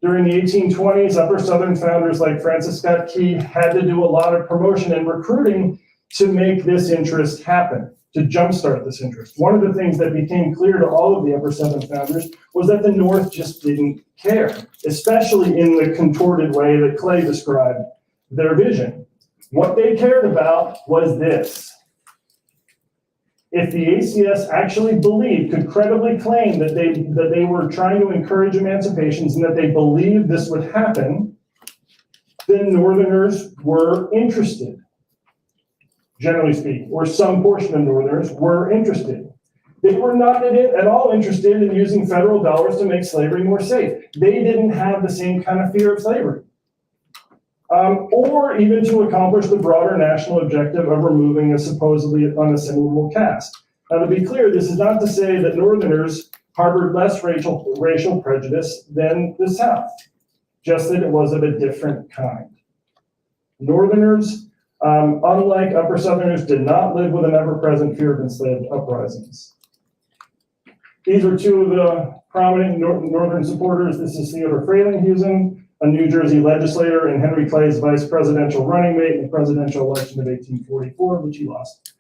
During the 1820s, upper Southern founders like Francis Scott Key had to do a lot of promotion and recruiting to make this interest happen, to jumpstart this interest. One of the things that became clear to all of the upper Southern founders was that the North just didn't care, especially in the contorted way that Clay described their vision. What they cared about was this. If the ACS actually believed, could credibly claim that they were trying to encourage emancipations and that they believed this would happen, then Northerners were interested, generally speaking, or some portion of Northerners were interested. They were not at all interested in using federal dollars to make slavery more safe. They didn't have the same kind of fear of slavery. Or even to accomplish the broader national objective of removing a supposedly unassimilable caste. Now, to be clear, this is not to say that Northerners harbored less racial prejudice than the South, just that it was of a different kind. Northerners, unlike upper Southerners, did not live with an ever-present fear of enslaved uprisings. These are two of the prominent Northern supporters. This is Theodore Frelinghuysen, a New Jersey legislator and Henry Clay's vice presidential running mate in the presidential election of 1844, which he lost.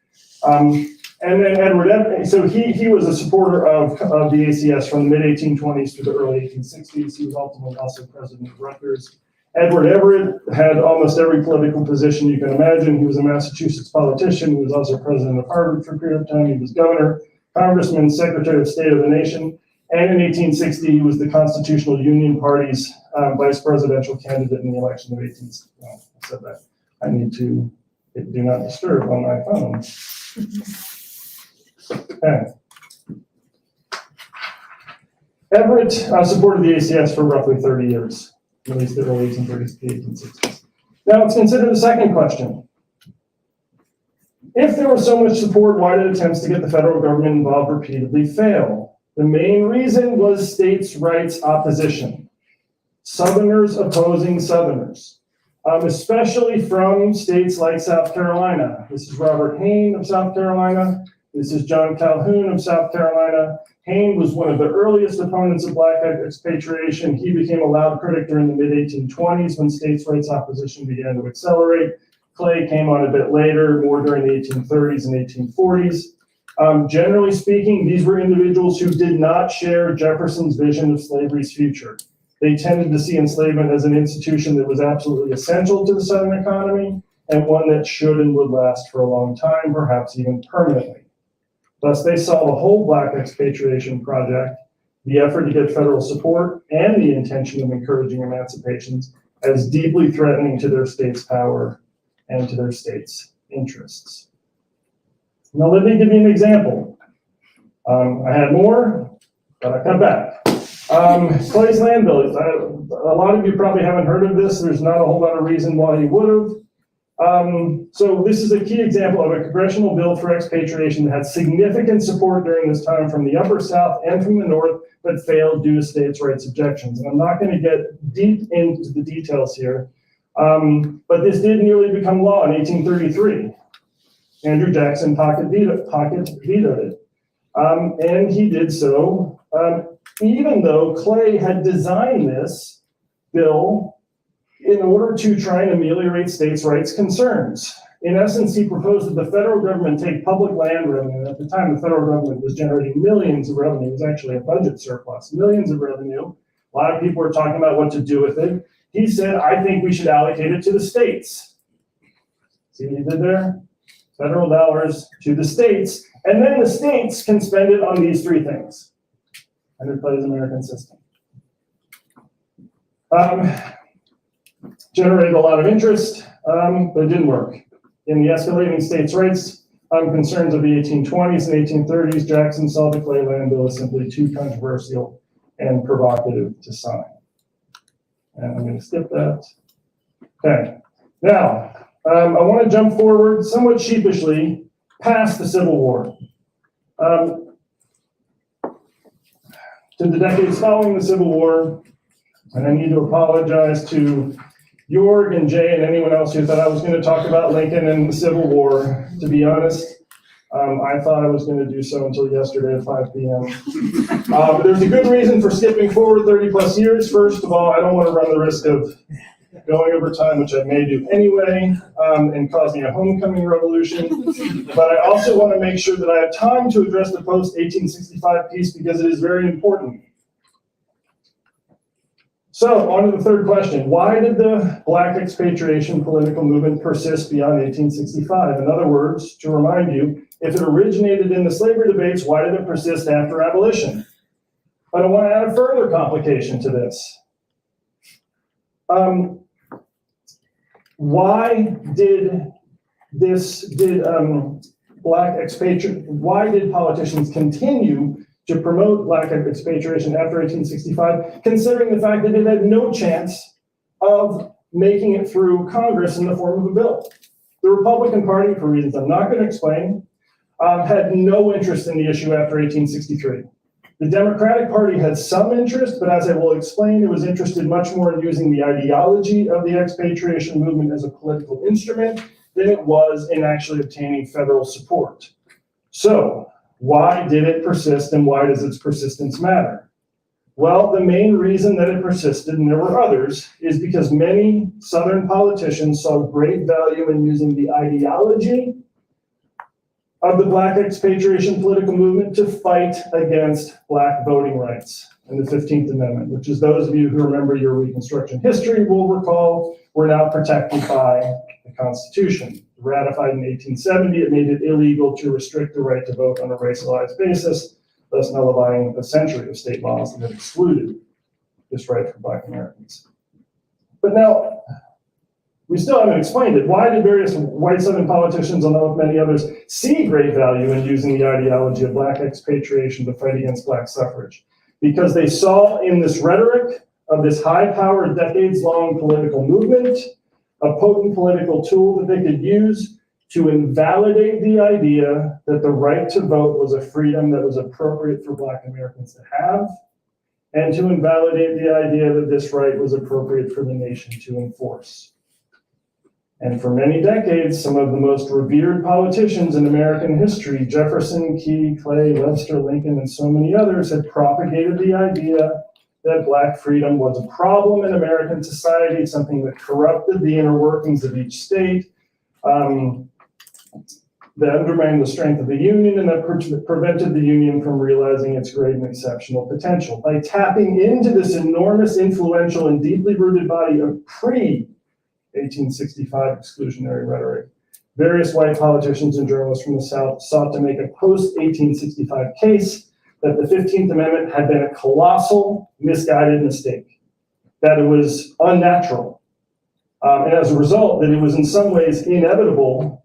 And then Edward Everett, so he was a supporter of the ACS from the mid-1820s to the early 1860s. He was ultimately also president of Rutgers. Edward Everett had almost every political position you can imagine. He was a Massachusetts politician. He was also president of Harvard for a period of time. He was governor, congressman, secretary of state of the nation. And in 1860, he was the Constitutional Union Party's vice presidential candidate in the election of 1860. Well, I said that. I need to hit do not disturb on my phone. Okay. Everett supported the ACS for roughly 30 years, at least the early 1830s to the 1860s. Now let's consider the second question. If there was so much support, why did attempts to get the federal government involved repeatedly fail? The main reason was states' rights opposition. Southerners opposing Southerners, especially from states like South Carolina. This is Robert Hayne of South Carolina. This is John Calhoun of South Carolina. Hayne was one of the earliest opponents of black expatriation. He became a loud critic during the mid-1820s when states' rights opposition began to accelerate. Clay came on a bit later, more during the 1830s and 1840s. Generally speaking, these were individuals who did not share Jefferson's vision of slavery's future. They tended to see enslavement as an institution that was absolutely essential to the Southern economy and one that should and would last for a long time, perhaps even permanently. Thus, they saw the whole black expatriation project, the effort to get federal support, and the intention of encouraging emancipations as deeply threatening to their state's power and to their state's interests. Now, let me give you an example. I had more, but I cut back. Clay's land bill. A lot of you probably haven't heard of this. There's not a whole lot of reason why you would have. So this is a key example of a congressional bill for expatriation that had significant support during this time from the Upper South and from the North, but failed due to states' rights objections. And I'm not going to get deep into the details here, but this did nearly become law in 1833. Andrew Jackson pocket vetoed it. And he did so even though Clay had designed this bill in order to try and ameliorate states' rights concerns. In essence, he proposed that the federal government take public land revenue. At the time, the federal government was generating millions of revenue. It was actually a budget surplus, millions of revenue. A lot of people were talking about what to do with it. He said, I think we should allocate it to the states. See what he did there? Federal dollars to the states, and then the states can spend it on these three things. And it plays American system. Generated a lot of interest, but it didn't work. In the escalating states' rights concerns of the 1820s and 1830s, Jackson saw the Clay Land Bill as simply too controversial and provocative to sign. And I'm going to skip that. Okay, now, I want to jump forward somewhat sheepishly past the Civil War. To the decades following the Civil War, and I need to apologize to Jorg and Jay and anyone else who thought I was going to talk about Lincoln and the Civil War. To be honest, I thought I was going to do so until yesterday at 5 p.m. But there's a good reason for skipping forward 30 plus years. First of all, I don't want to run the risk of going over time, which I may do anyway, and causing a homecoming revolution. But I also want to make sure that I have time to address the post-1865 piece because it is very important. So, on to the third question. Why did the Black expatriation political movement persist beyond 1865? In other words, to remind you, if it originated in the slavery debates, why did it persist after abolition? But I want to add a further complication to this. Why did politicians continue to promote Black expatriation after 1865, considering the fact that it had no chance of making it through Congress in the form of a bill? The Republican Party, for reasons I'm not going to explain, had no interest in the issue after 1863. The Democratic Party had some interest, but as I will explain, it was interested much more in using the ideology of the expatriation movement as a political instrument than it was in actually obtaining federal support. So, why did it persist and why does its persistence matter? Well, the main reason that it persisted, and there were others, is because many Southern politicians saw great value in using the ideology of the Black expatriation political movement to fight against Black voting rights and the 15th Amendment, which is those of you who remember your Reconstruction history will recall were now protected by the Constitution. Ratified in 1870, it made it illegal to restrict the right to vote on a racialized basis, thus nullifying a century of state laws that had excluded this right for Black Americans. But now, we still haven't explained it. Why did various white Southern politicians, along with many others, see great value in using the ideology of Black expatriation to fight against Black suffrage? Because they saw in this rhetoric of this high-powered, decades-long political movement a potent political tool that they could use to invalidate the idea that the right to vote was a freedom that was appropriate for Black Americans to have, and to invalidate the idea that this right was appropriate for the nation to enforce. And for many decades, some of the most revered politicians in American history, Jefferson, Key, Clay, Webster, Lincoln, and so many others, had propagated the idea that Black freedom was a problem in American society, something that corrupted the inner workings of each state, that undermined the strength of the Union, and that prevented the Union from realizing its great and exceptional potential. By tapping into this enormous, influential, and deeply rooted body of pre-1865 exclusionary rhetoric, various white politicians and journalists from the South sought to make a post-1865 case that the 15th Amendment had been a colossal, misguided mistake, that it was unnatural, and as a result, that it was in some ways inevitable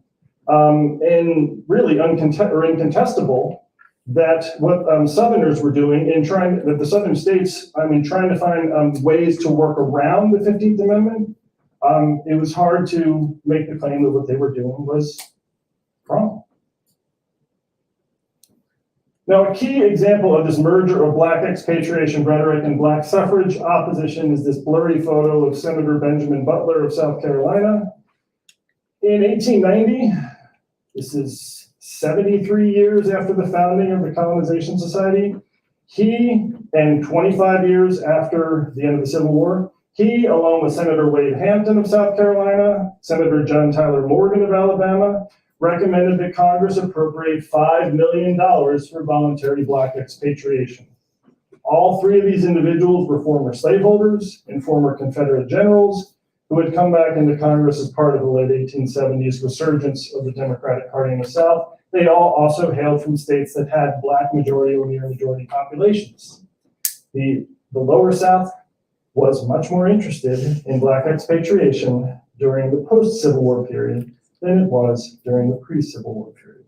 and really incontestable that what Southerners were doing that the Southern states, in trying to find ways to work around the 15th Amendment, it was hard to make the claim that what they were doing was wrong. Now, a key example of this merger of Black expatriation rhetoric and Black suffrage opposition is this blurry photo of Senator Benjamin Butler of South Carolina. In 1890, this is 73 years after the founding of the Colonization Society, he, and 25 years after the end of the Civil War, he, along with Senator Wade Hampton of South Carolina, Senator John Tyler Morgan of Alabama, recommended that Congress appropriate $5 million for voluntary Black expatriation. All three of these individuals were former slaveholders and former Confederate generals who had come back into Congress as part of the late 1870s resurgence of the Democratic Party in the South. They all also hailed from states that had Black majority or near majority populations. The lower South was much more interested in Black expatriation during the post-Civil War period than it was during the pre-Civil War period.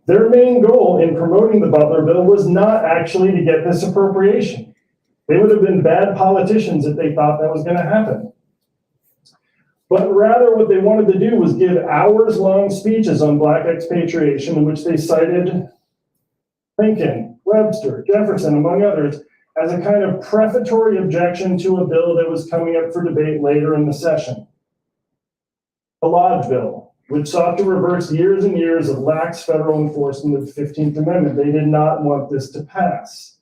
Their main goal in promoting the Butler Bill was not actually to get this appropriation. They would have been bad politicians if they thought that was going to happen. But rather what they wanted to do was give hours-long speeches on Black expatriation in which they cited Lincoln, Webster, Jefferson, among others, as a kind of prefatory objection to a bill that was coming up for debate later in the session. The Lodge Bill, which sought to reverse years and years of lax federal enforcement of the 15th Amendment. They did not want this to pass.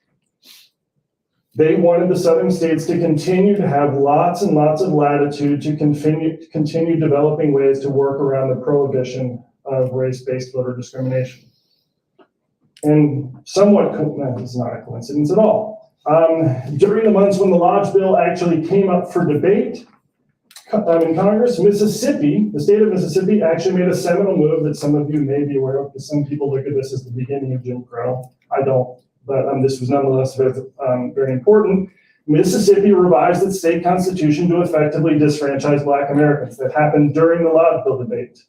They wanted the southern states to continue to have lots and lots of latitude to continue developing ways to work around the prohibition of race-based voter discrimination. And somewhat, it's not a coincidence at all. During the months when the Lodge Bill actually came up for debate in Congress, Mississippi, the state of Mississippi, actually made a seminal move that some of you may be aware of, because some people look at this as the beginning of Jim Crow. I don't, but this was nonetheless very important. Mississippi revised its state constitution to effectively disfranchise Black Americans. That happened during the Lodge Bill debate.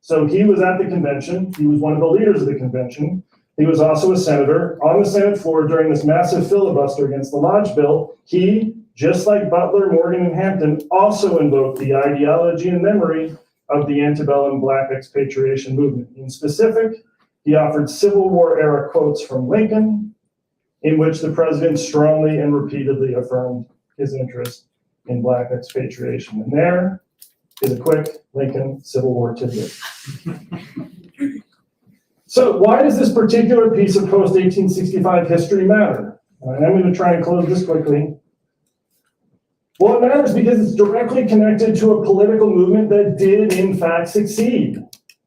So he was at the convention. He was one of the leaders of the convention. He was also a senator on the Senate floor during this massive filibuster against the Lodge Bill. He, just like Butler, Morgan, and Hampton, also invoked the ideology and memory of the antebellum Black expatriation movement. In specific, he offered Civil War era quotes from Lincoln, in which the president strongly and repeatedly affirmed his interest in Black expatriation. And there is a quick Lincoln Civil War tidbit. So why does this particular piece of post-1865 history matter? I'm going to try and close this quickly. Well, it matters because it's directly connected to a political movement that did, in fact, succeed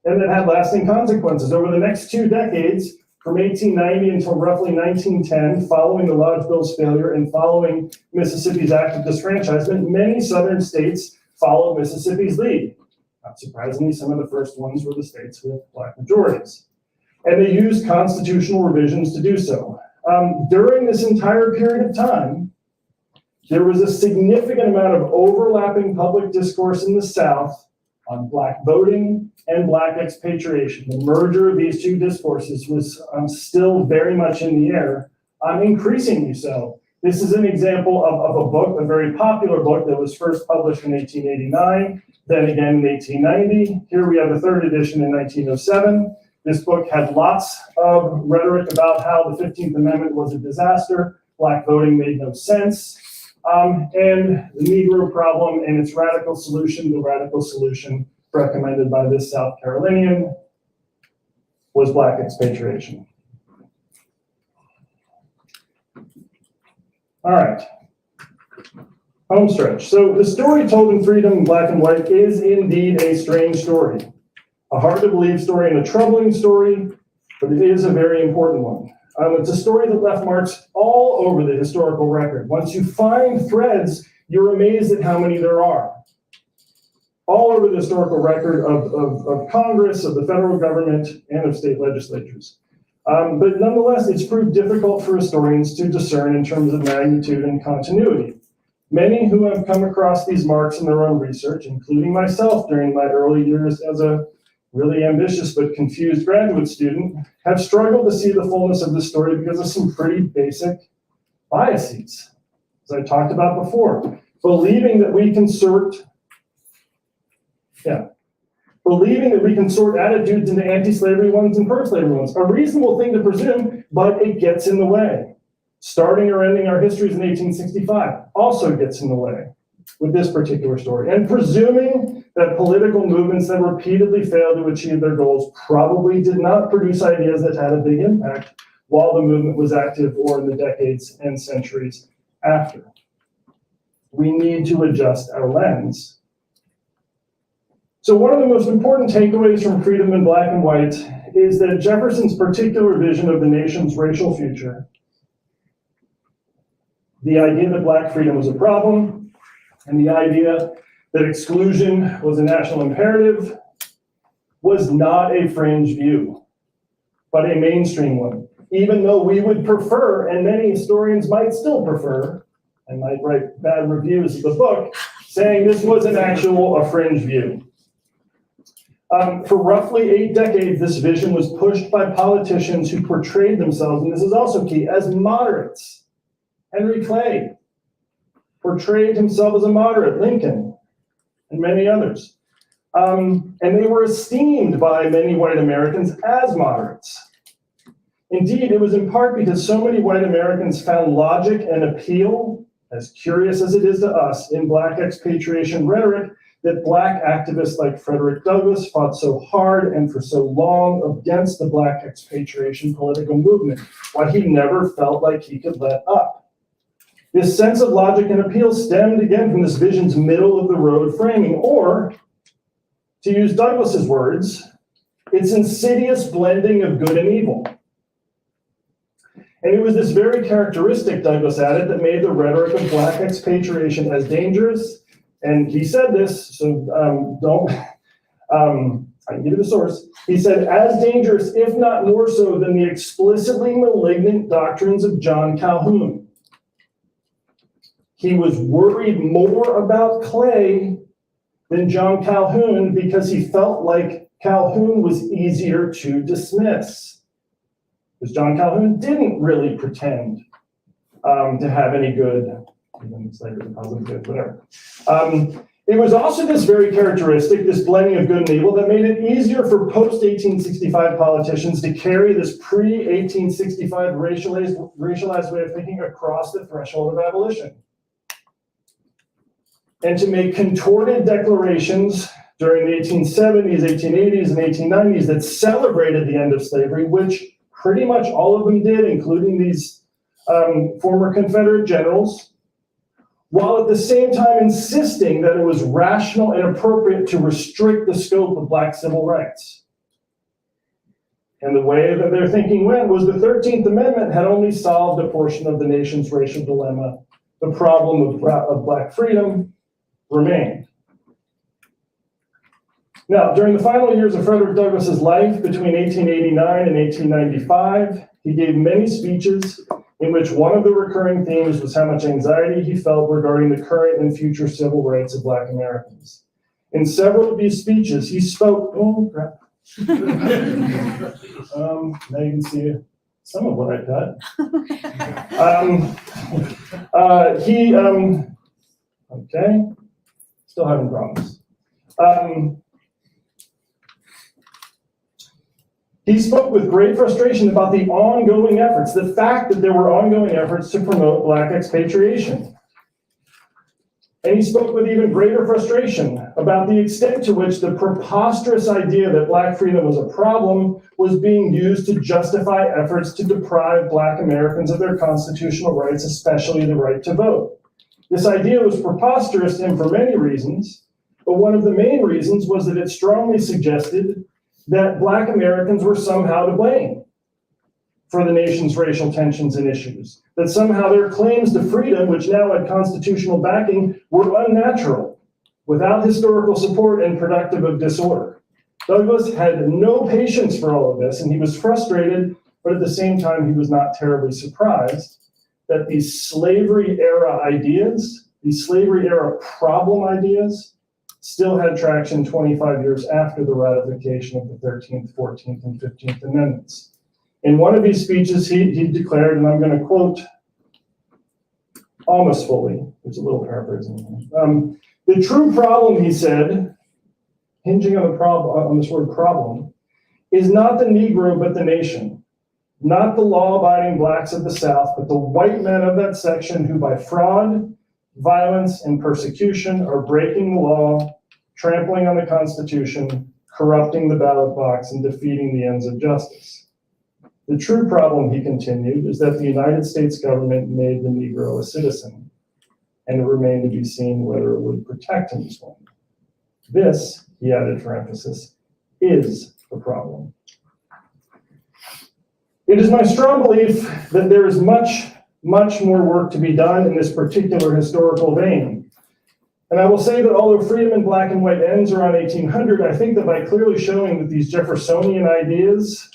and that had lasting consequences. Over the next 2 decades, from 1890 until roughly 1910, following the Lodge Bill's failure and following Mississippi's act of disfranchisement, many southern states followed Mississippi's lead. Not surprisingly, some of the first ones were the states with Black majorities. And they used constitutional revisions to do so. During this entire period of time, there was a significant amount of overlapping public discourse in the South on Black voting and Black expatriation. The merger of these two discourses was still very much in the air, increasingly so. This is an example of a book, a very popular book that was first published in 1889, then again in 1890. Here we have a third edition in 1907. This book had lots of rhetoric about how the 15th Amendment was a disaster, Black voting made no sense, and the Negro problem and its radical solution, the radical solution recommended by this South Carolinian, was Black expatriation. All right, home stretch. So the story told in Freedom in Black and White is indeed a strange story, a hard to believe story and a troubling story, but it is a very important one. It's a story that left marks all over the historical record. Once you find threads, you're amazed at how many there are. All over the historical record of Congress, of the federal government, and of state legislatures. But nonetheless, it's proved difficult for historians to discern in terms of magnitude and continuity. Many who have come across these marks in their own research, including myself during my early years as a really ambitious but confused graduate student, have struggled to see the fullness of the story because of some pretty basic biases, as I talked about before. Believing that we can sort attitudes into anti-slavery ones and pro-slavery ones. A reasonable thing to presume, but it gets in the way. Starting or ending our histories in 1865 also gets in the way with this particular story. And presuming that political movements that repeatedly failed to achieve their goals probably did not produce ideas that had a big impact while the movement was active or in the decades and centuries after. We need to adjust our lens. So one of the most important takeaways from Freedom in Black and White is that Jefferson's particular vision of the nation's racial future, the idea that Black freedom was a problem, and the idea that exclusion was a national imperative, was not a fringe view, but a mainstream one. Even though we would prefer, and many historians might still prefer, and might write bad reviews of the book, saying this was a fringe view. For roughly 8 decades, this vision was pushed by politicians who portrayed themselves, and this is also key, as moderates. Henry Clay portrayed himself as a moderate, Lincoln, and many others. And they were esteemed by many white Americans as moderates. Indeed, it was in part because so many white Americans found logic and appeal, as curious as it is to us, in Black expatriation rhetoric, that black activists like Frederick Douglass fought so hard and for so long against the black expatriation political movement, why he never felt like he could let up. This sense of logic and appeal stemmed again from this vision's middle-of-the-road framing, or, to use Douglass's words, its insidious blending of good and evil. And it was this very characteristic, Douglass added, that made the rhetoric of black expatriation as dangerous. And he said this, so I can give you the source. He said, as dangerous, if not more so, than the explicitly malignant doctrines of John Calhoun. He was worried more about Clay than John Calhoun because he felt like Calhoun was easier to dismiss. Because John Calhoun didn't really pretend to have any good, even slavery, positive good, whatever. It was also this very characteristic, this blending of good and evil, that made it easier for post-1865 politicians to carry this pre-1865 racialized way of thinking across the threshold of abolition, and to make contorted declarations during the 1870s, 1880s, and 1890s that celebrated the end of slavery, which pretty much all of them did, including these former Confederate generals, while at the same time insisting that it was rational and appropriate to restrict the scope of black civil rights. And the way that their thinking went was the 13th Amendment had only solved a portion of the nation's racial dilemma. The problem of black freedom remained. Now, during the final years of Frederick Douglass's life, between 1889 and 1895, he gave many speeches in which one of the recurring themes was how much anxiety he felt regarding the current and future civil rights of Black Americans. In several of these speeches, he spoke, oh crap. Now you can see some of what I cut. Okay, still having problems. He spoke with great frustration about the ongoing efforts, the fact that there were ongoing efforts to promote black expatriation. And he spoke with even greater frustration about the extent to which the preposterous idea that black freedom was a problem was being used to justify efforts to deprive black Americans of their constitutional rights, especially the right to vote. This idea was preposterous to him for many reasons, but one of the main reasons was that it strongly suggested that black Americans were somehow to blame for the nation's racial tensions and issues, that somehow their claims to freedom, which now had constitutional backing, were unnatural, without historical support and productive of disorder. Douglass had no patience for all of this, and he was frustrated, but at the same time, he was not terribly surprised that these slavery era ideas, these slavery era problem ideas, still had traction 25 years after the ratification of the 13th, 14th, and 15th Amendments. In one of his speeches, he declared, and I'm going to quote almost fully, there's a little paraphrasing. The true problem, he said, hinging on this word problem, is not the Negro, but the nation. Not the law-abiding blacks of the South, but the white men of that section who by fraud, violence, and persecution are breaking the law, trampling on the Constitution, corrupting the ballot box, and defeating the ends of justice. The true problem, he continued, is that the United States government made the Negro a citizen, and it remained to be seen whether it would protect him as one. This, he added for emphasis, is the problem. It is my strong belief that there is much more work to be done in this particular historical vein. And I will say that although freedom in black and white ends around 1800, I think that by clearly showing that these Jeffersonian ideas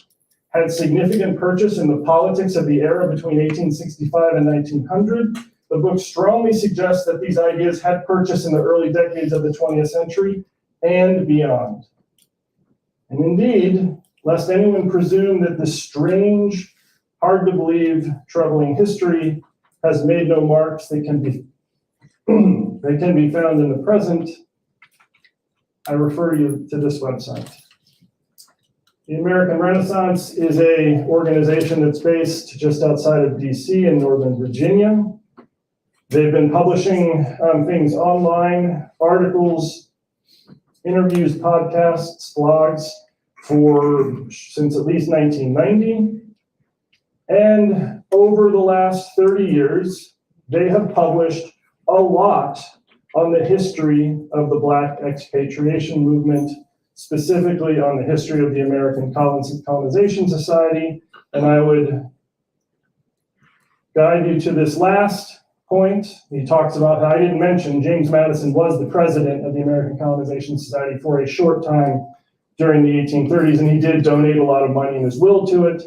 had significant purchase in the politics of the era between 1865 and 1900, the book strongly suggests that these ideas had purchase in the early decades of the 20th century and beyond. And indeed, lest anyone presume that this strange, hard to believe, troubling history has made no marks that can be found in the present, I refer you to this website. The American Renaissance is an organization that's based just outside of DC in Northern Virginia. They've been publishing things online, articles, interviews, podcasts, blogs since at least 1990. And over the last 30 years, they have published a lot on the history of the Black expatriation movement, specifically on the history of the American Colonization Society. And I would guide you to this last point. He talks about how I didn't mention James Madison was the president of the American Colonization Society for a short time during the 1830s, and he did donate a lot of money in his will to it.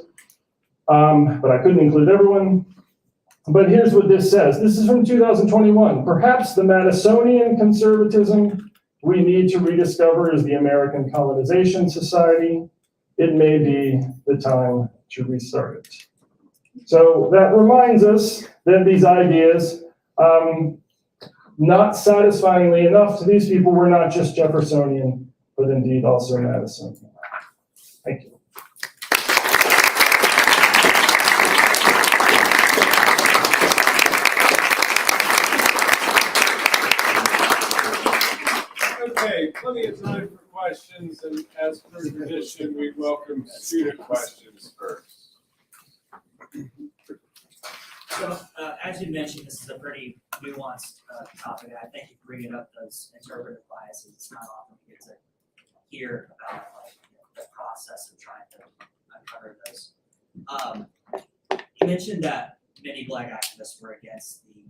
But I couldn't include everyone. But here's what this says. This is from 2021. Perhaps the Madisonian conservatism we need to rediscover is the American Colonization Society. It may be the time to restart it. So that reminds us that these ideas, not satisfyingly enough to these people, were not just Jeffersonian, but indeed also Madisonian. Thank you. Okay, plenty of time for questions, and as per tradition, we welcome student questions first. So, as you mentioned, this is a pretty nuanced topic. I think you bring it up those interpretive biases. It's not often we get to hear about the process of trying to uncover those. You mentioned that many Black activists were against the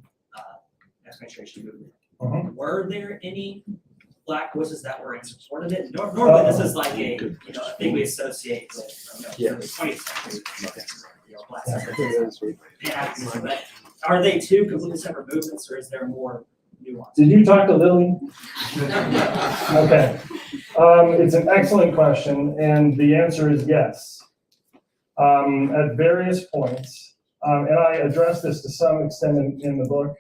expatriation movement. Mhm. Were there any Black voices that were in support of it? Normally, this is like a thing we associate with the 20th century. Black activism. But are they two completely separate movements, or is there more nuance? Did you talk to Lily? Okay. It's an excellent question, and the answer is yes. At various points, and I address this to some extent in the book,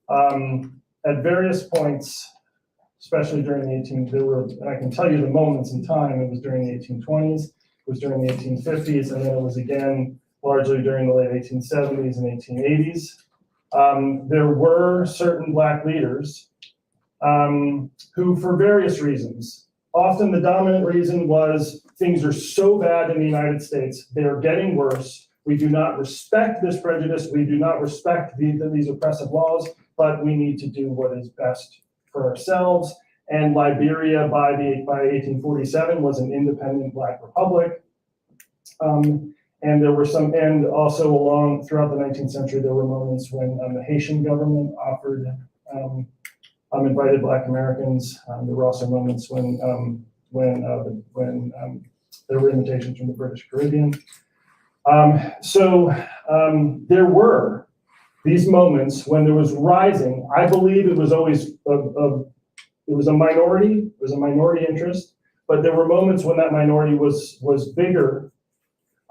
at various points, especially during the 18th, and I can tell you the moments in time. It was during the 1820s, it was during the 1850s, and then it was again largely during the late 1870s and 1880s. There were certain Black leaders who, for various reasons, often the dominant reason was things are so bad in the United States, they are getting worse. We do not respect this prejudice. We do not respect these oppressive laws, but we need to do what is best for ourselves. And Liberia by 1847 was an independent Black republic. And there were some, and also throughout the 19th century, there were moments when the Haitian government offered, invited Black Americans. There were also moments when there were invitations from the British Caribbean. There were these moments when there was rising. I believe it was always it was a minority interest, but there were moments when that minority was bigger.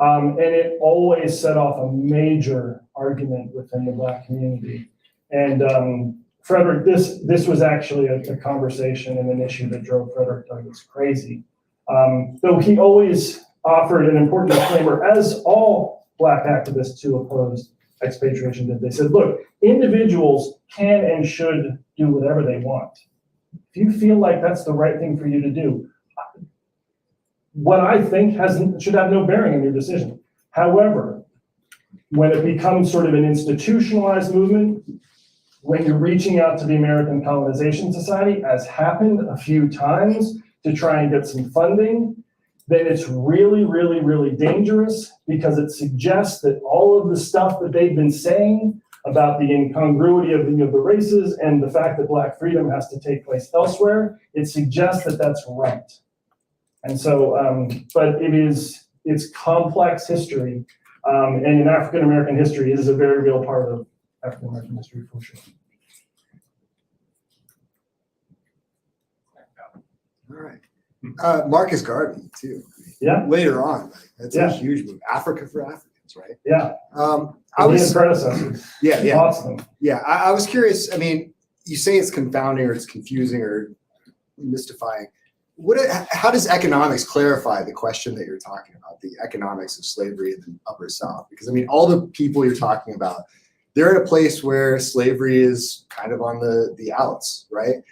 And it always set off a major argument within the Black community. And Frederick, this was actually a conversation and an issue that drove Frederick Douglass crazy. Though he always offered an important disclaimer, as all Black activists who opposed expatriation did. They said, look, individuals can and should do whatever they want. If you feel like that's the right thing for you to do, what I think should have no bearing on your decision. However, when it becomes sort of an institutionalized movement, when you're reaching out to the American Colonization Society, as happened a few times, to try and get some funding, then it's really, really, really dangerous, because it suggests that all of the stuff that they've been saying about the incongruity of the races and the fact that Black freedom has to take place elsewhere, it suggests that that's right. And so, but it's complex history, and in African American history, it is a very real part of African American history for sure. All right. Marcus Garvey too. Yeah. Later on, that's Yeah. a huge move. Africa for Africans, right? Yeah. I was predecessors. yeah. Lots of them. Yeah, I was curious. I mean, you say it's confounding or it's confusing or mystifying. How does economics clarify the question that you're talking about, the economics of slavery in the Upper South? Because I mean, all the people you're talking about, they're at a place where slavery is kind of on the outs, right?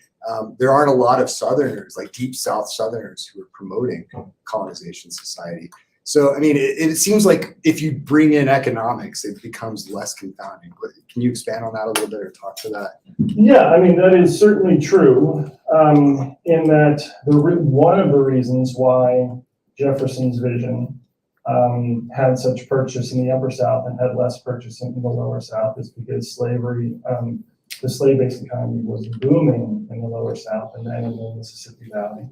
there aren't a lot of Southerners, like deep South Southerners, who are promoting colonization society. So, I mean, it seems like if you bring in economics, it becomes less confounding. But can you expand on that a little bit or talk to that? Yeah, I mean, that is certainly true, in that one of the reasons why Jefferson's vision had such purchase in the Upper South and had less purchase in the Lower South is because slavery, the slave-based economy was booming in the Lower South and then in the Mississippi Valley.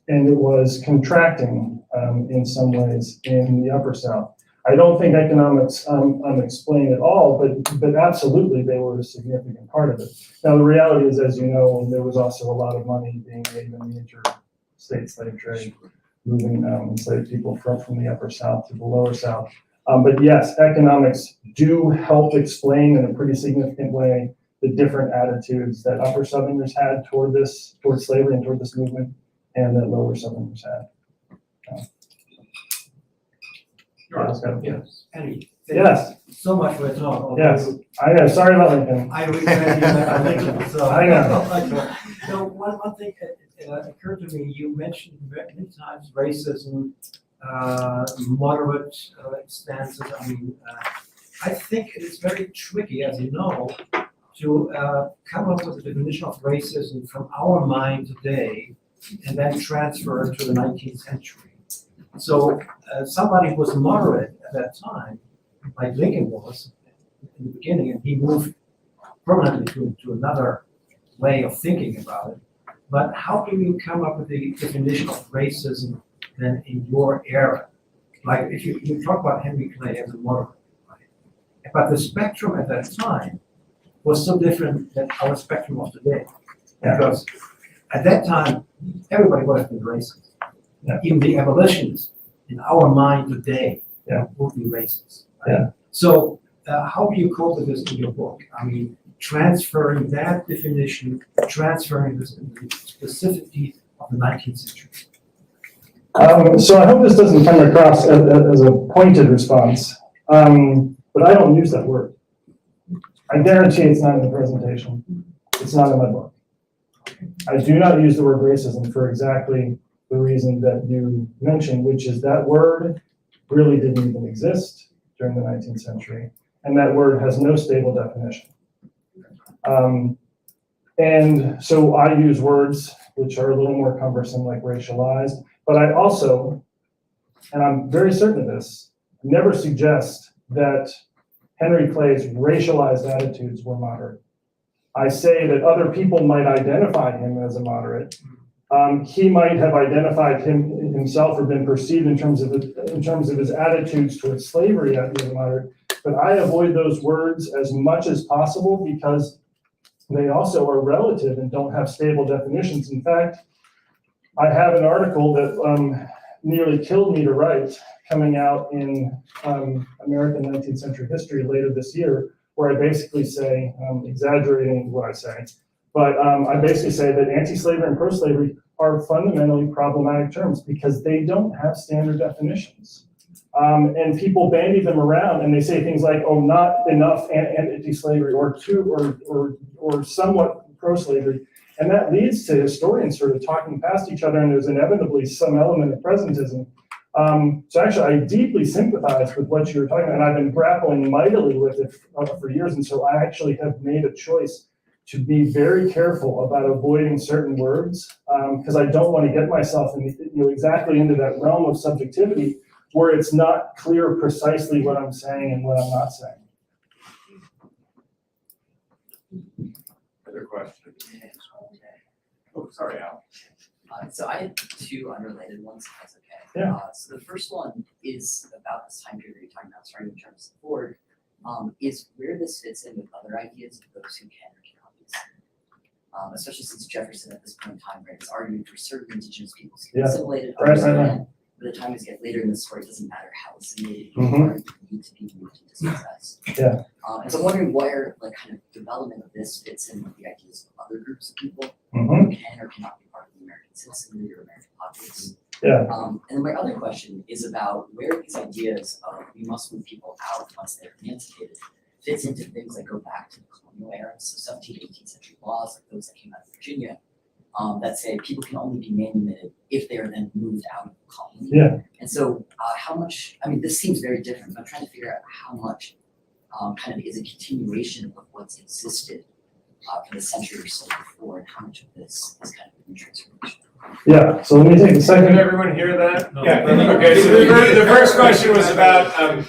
And it was contracting in some ways in the Upper South. I don't think economics explain it all, but absolutely they were a significant part of it. Now the reality is, as you know, there was also a lot of money being made in the interstate slave trade, moving enslaved people from the Upper South to the Lower South. But yes, economics do help explain in a pretty significant way the different attitudes that Upper Southerners had toward slavery and toward this movement, and that Lower Southerners had. Yes. Andy. Yes. So much for the talk. Yes, I know. Sorry about Lincoln. I regret you that Lincoln, so. I know. So one thing occurred to me, you mentioned many times racism, moderate stances. I mean, I think it's very tricky, as you know, to come up with a definition of racism from our mind today and then transfer it to the 19th century. So somebody who was moderate at that time, like Lincoln was in the beginning, and he moved permanently to another way of thinking about it. But how do you come up with the definition of racism then in your era? Like if you talk about Henry Clay as a moderate, right? But the spectrum at that time was so different than our spectrum of today. Because at that time, everybody would have been racist. Yeah. Even the abolitionists in our mind today would be racist. Right? Yeah. So how do you cope with this in your book? I mean, transferring that definition, transferring this into the specificity of the 19th century. So I hope this doesn't come across as a pointed response, but I don't use that word. I guarantee it's not in the presentation. It's not in my book. I do not use the word racism for exactly the reason that you mentioned, which is that word really didn't even exist during the 19th century, and that word has no stable definition. And so I use words which are a little more cumbersome, like racialized, but I also, and I'm very certain of this, never suggest that Henry Clay's racialized attitudes were moderate. I say that other people might identify him as a moderate. He might have identified himself or been perceived in terms of his attitudes towards slavery as a moderate. But I avoid those words as much as possible because they also are relative and don't have stable definitions. In fact, I have an article that nearly killed me to write coming out in American 19th century history later this year, where I basically say, exaggerating what I say, but I basically say that anti-slavery and pro-slavery are fundamentally problematic terms because they don't have standard definitions. And people bandy them around and they say things like, oh, not enough anti-slavery or somewhat pro-slavery. And that leads to historians sort of talking past each other, and there's inevitably some element of presentism. So actually, I deeply sympathize with what you were talking about, and I've been grappling mightily with it for years. And so I actually have made a choice to be very careful about avoiding certain words because I don't want to get myself exactly into that realm of subjectivity where it's not clear precisely what I'm saying and what I'm not saying. Other questions? Oh, sorry, Al. So I had two unrelated ones, if that's okay. Yeah. So the first one is about this time period you're talking about, starting in terms of the board, is where this fits in with other ideas of those who can or cannot be assimilated. Especially since Jefferson at this point in time, right, is arguing for certain indigenous peoples to be assimilated, others can. By the time we get later in the story, it doesn't matter how assimilated you are, you need to be moved into dispossess. Yeah. And so I'm wondering where like kind of development of this fits in with the ideas of other groups of people Mm-hmm. who can or cannot be part of the American citizenry or American populace. Yeah. And then my other question is about where these ideas of we must move people out once they're emancipated fits into things that go back to the colonial era, so 17th, 18th century laws, like those that came out of Virginia, that say people can only be manumitted if they are then moved out of the colony. Yeah. And so how much, I mean, this seems very different, but I'm trying to figure out how much kind of is a continuation of what's existed for the century or so before, and how much of this is kind of a new transformation. Yeah, so let me take a Did second. everyone hear that? No. Yeah, okay, so the first question was about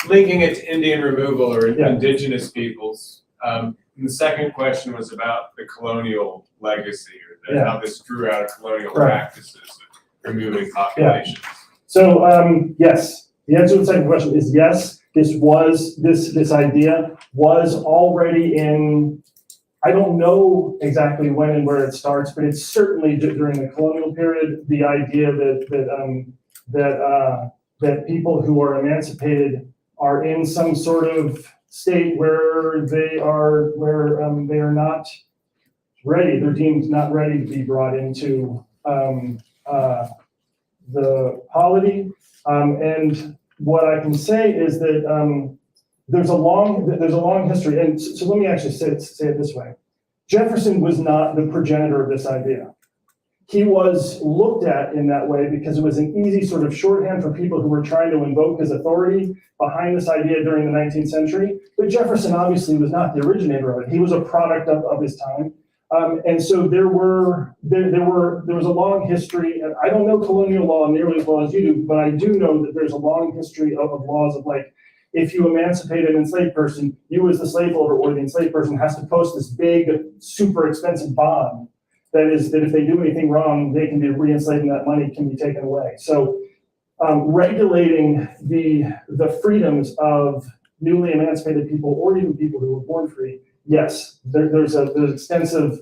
linking it to Indian removal or Yeah. indigenous peoples. And the second question was about the colonial legacy, or how this drew out of colonial Right. practices of removing populations. So, yes, the answer to the second question is yes. This idea was already in, I don't know exactly when and where it starts, but it's certainly during the colonial period, the idea that people who are emancipated are in some sort of state where they are not ready, they're deemed not ready to be brought into the polity. And what I can say is that there's a long history, and so let me actually say it this way. Jefferson was not the progenitor of this idea. He was looked at in that way because it was an easy sort of shorthand for people who were trying to invoke his authority behind this idea during the 19th century. But Jefferson obviously was not the originator of it. He was a product of his time. And so there was a long history, and I don't know colonial law nearly as well as you do, but I do know that there's a long history of laws of, like, if you emancipate an enslaved person, you as the slaveholder or the enslaved person has to post this big, super expensive bond that if they do anything wrong, they can be re-enslaved and that money can be taken away. So regulating the freedoms of newly emancipated people or even people who were born free, yes, there's extensive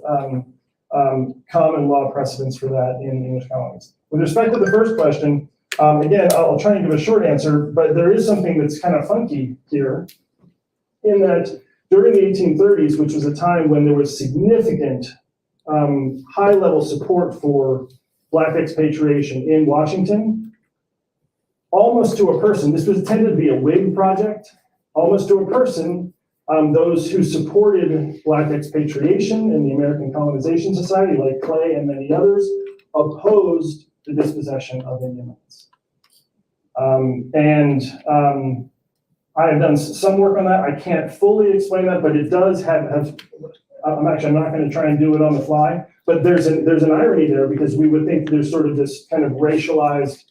common law precedents for that in the English colonies. With respect to the first question, again, I'll try and give a short answer, but there is something that's kind of funky here, in that during the 1830s, which was a time when there was significant high-level support for Black expatriation in Washington, almost to a person, this was tended to be a Whig project, almost to a person, those who supported Black expatriation in the American Colonization Society, like Clay and many others, opposed the dispossession of Indian lands. I have done some work on that. I can't fully explain that, but it does have I'm not going to try and do it on the fly, but there's an irony there, because we would think there's sort of this kind of racialized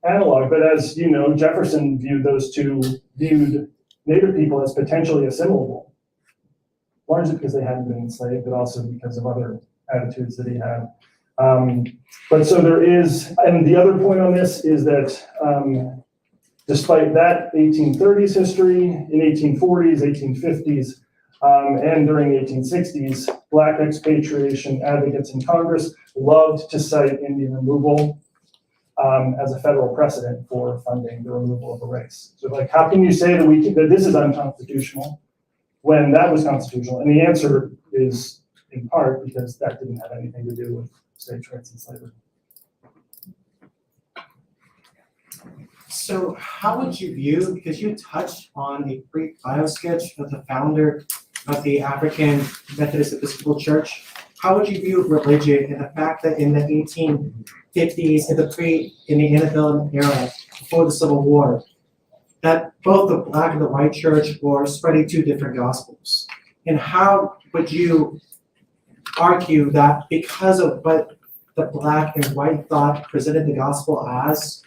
analog, but as you know, Jefferson viewed Native people as potentially assimilable, largely because they hadn't been enslaved, but also because of other attitudes that he had. But so there is, and the other point on this is that despite that 1830s history, in 1840s, 1850s, and during the 1860s, Black expatriation advocates in Congress loved to cite Indian removal as a federal precedent for funding the removal of a race. So, like, how can you say that this is unconstitutional when that was constitutional? And the answer is, in part, because that didn't have anything to do with states' rights and slavery. So how would you view, because you touched on a brief bio sketch of the founder of the African Methodist Episcopal Church, how would you view religion and the fact that in the 1850s, in the antebellum era, before the Civil War, that both the Black and the white church were spreading two different gospels? And how would you argue that because of what the Black and white thought presented the gospel as,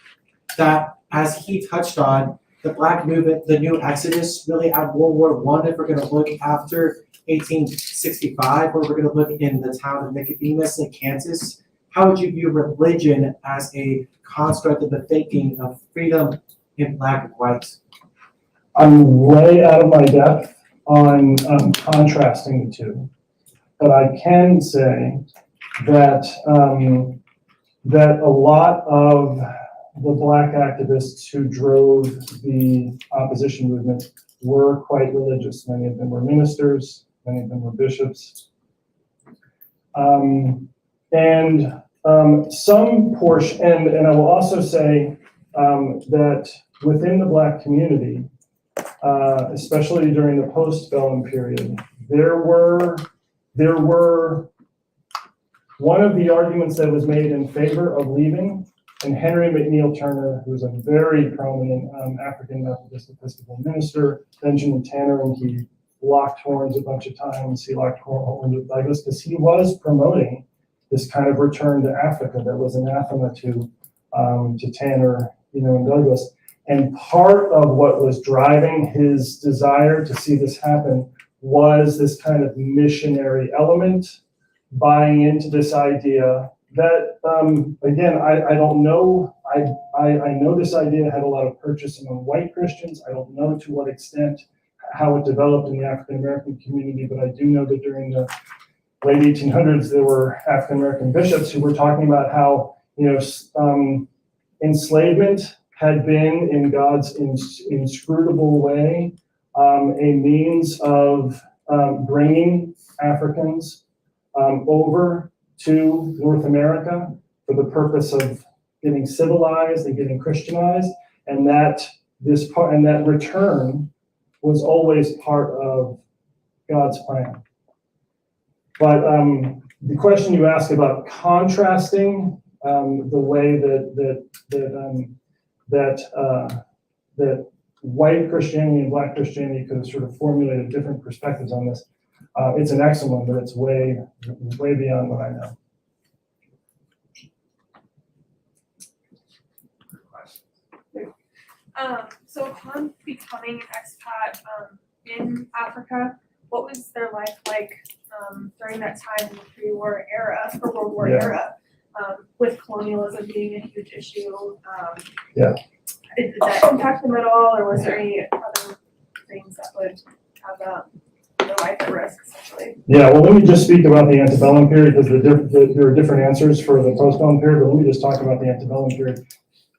that as he touched on, the Black movement, the new Exodus, really at World War I, if we're going to look after 1865, or we're going to look in the town of Nicodemus in Kansas, how would you view religion as a construct of the thinking of freedom in Black and white? I'm way out of my depth on contrasting the two, but I can say that that a lot of the Black activists who drove the opposition movement were quite religious. Many of them were ministers, many of them were bishops. Some portion, and I will also say that within the Black community, especially during the postbellum period, there were one of the arguments that was made in favor of leaving, and Henry McNeill Turner, who was a very prominent African Methodist Episcopal minister, Benjamin Tanner, and he locked horns a bunch of times. He locked horns with Douglas because he was promoting this kind of return to Africa that was anathema to Tanner, and Douglas. And part of what was driving his desire to see this happen was this kind of missionary element, buying into this idea that, again, I don't know. I know this idea had a lot of purchase among white Christians. I don't know to what extent how it developed in the African American community, but I do know that during the late 1800s, there were African American bishops who were talking about how, enslavement had been, in God's inscrutable way, a means of bringing Africans over to North America for the purpose of getting civilized and getting Christianized, and that return was always part of God's plan. But the question you ask about contrasting the way that white Christianity and black Christianity could have sort of formulated different perspectives on this, it's an excellent one, but it's way beyond what I know. So upon becoming an expat in Africa, what was their life like during that time in the pre-war era, or World War era, with colonialism being a huge issue? Did that impact them at all, or was there any other things that would have their life at risk, essentially? Yeah, well, let me just speak about the antebellum period, because there are different answers for the postbellum period, but let me just talk about the antebellum period.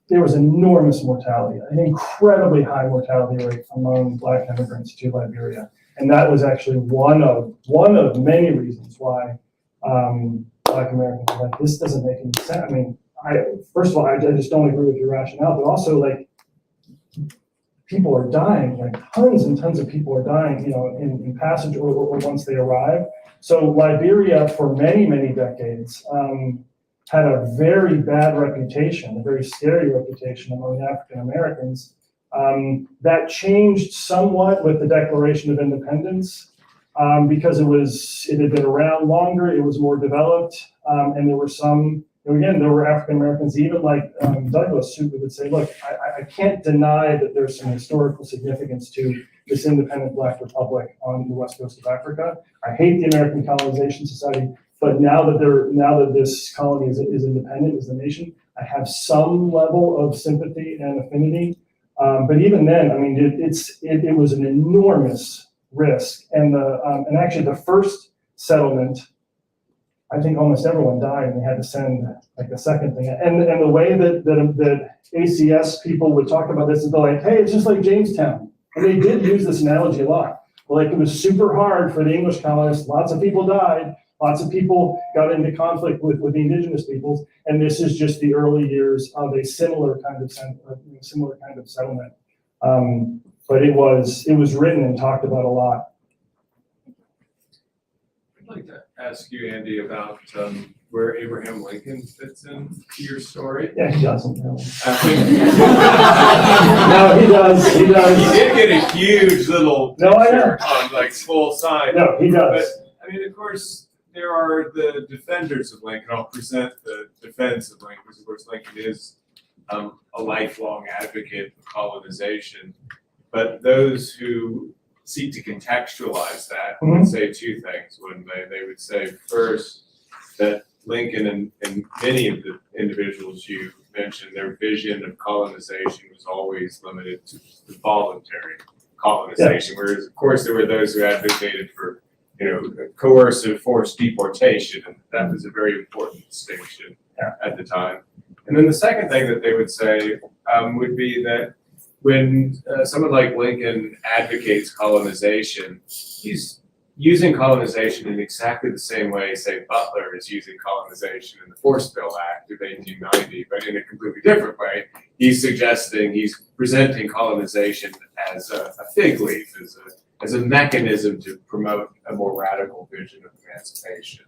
There was enormous mortality, an incredibly high mortality rate among black immigrants to Liberia. And that was actually one of many reasons why black Americans were like, this doesn't make any sense. I mean, first of all, I just don't agree with your rationale, but also, like, people are dying, like tons and tons of people are dying, in passage or once they arrive. So Liberia, for many, many decades, had a very bad reputation, a very scary reputation among African Americans. That changed somewhat with the Declaration of Independence, because it had been around longer, it was more developed, and there were some, again, there were African Americans, even like Douglas, who would say, look, I can't deny that there's some historical significance to this independent Black republic on the west coast of Africa. I hate the American Colonization Society, but now that this colony is independent, is a nation, I have some level of sympathy and affinity. But even then, I mean, it was an enormous risk, and actually the first settlement, I think almost everyone died, and they had to send like a second thing. And the way that ACS people would talk about this is they're like, hey, it's just like Jamestown, and they did use this analogy a lot. Like, it was super hard for the English colonists. Lots of people died. Lots of people got into conflict with the indigenous peoples, and this is just the early years of a similar kind of settlement. But it was written and talked about a lot. I'd like to ask you, Andy, about where Abraham Lincoln fits into your story. Yeah, he doesn't really. No, he does. He does. He did get a huge little picture on like full sign. No, he does. But I mean, of course, there are the defenders of Lincoln. I'll present the defense of Lincoln, because of course Lincoln is a lifelong advocate of colonization. But those who seek to contextualize that would say two things, wouldn't they? They would say first that Lincoln and many of the individuals you mentioned, their vision of colonization was always limited to the voluntary colonization, whereas of course there were those who advocated for coercive forced deportation, and that was a very important distinction at the time. And then the second thing that they would say would be that when someone like Lincoln advocates colonization, he's using colonization in exactly the same way, say, Butler is using colonization in the Force Bill Act of 1890, but in a completely different way. he's suggesting, he's presenting colonization as a fig leaf, as a mechanism to promote a more radical vision of emancipation.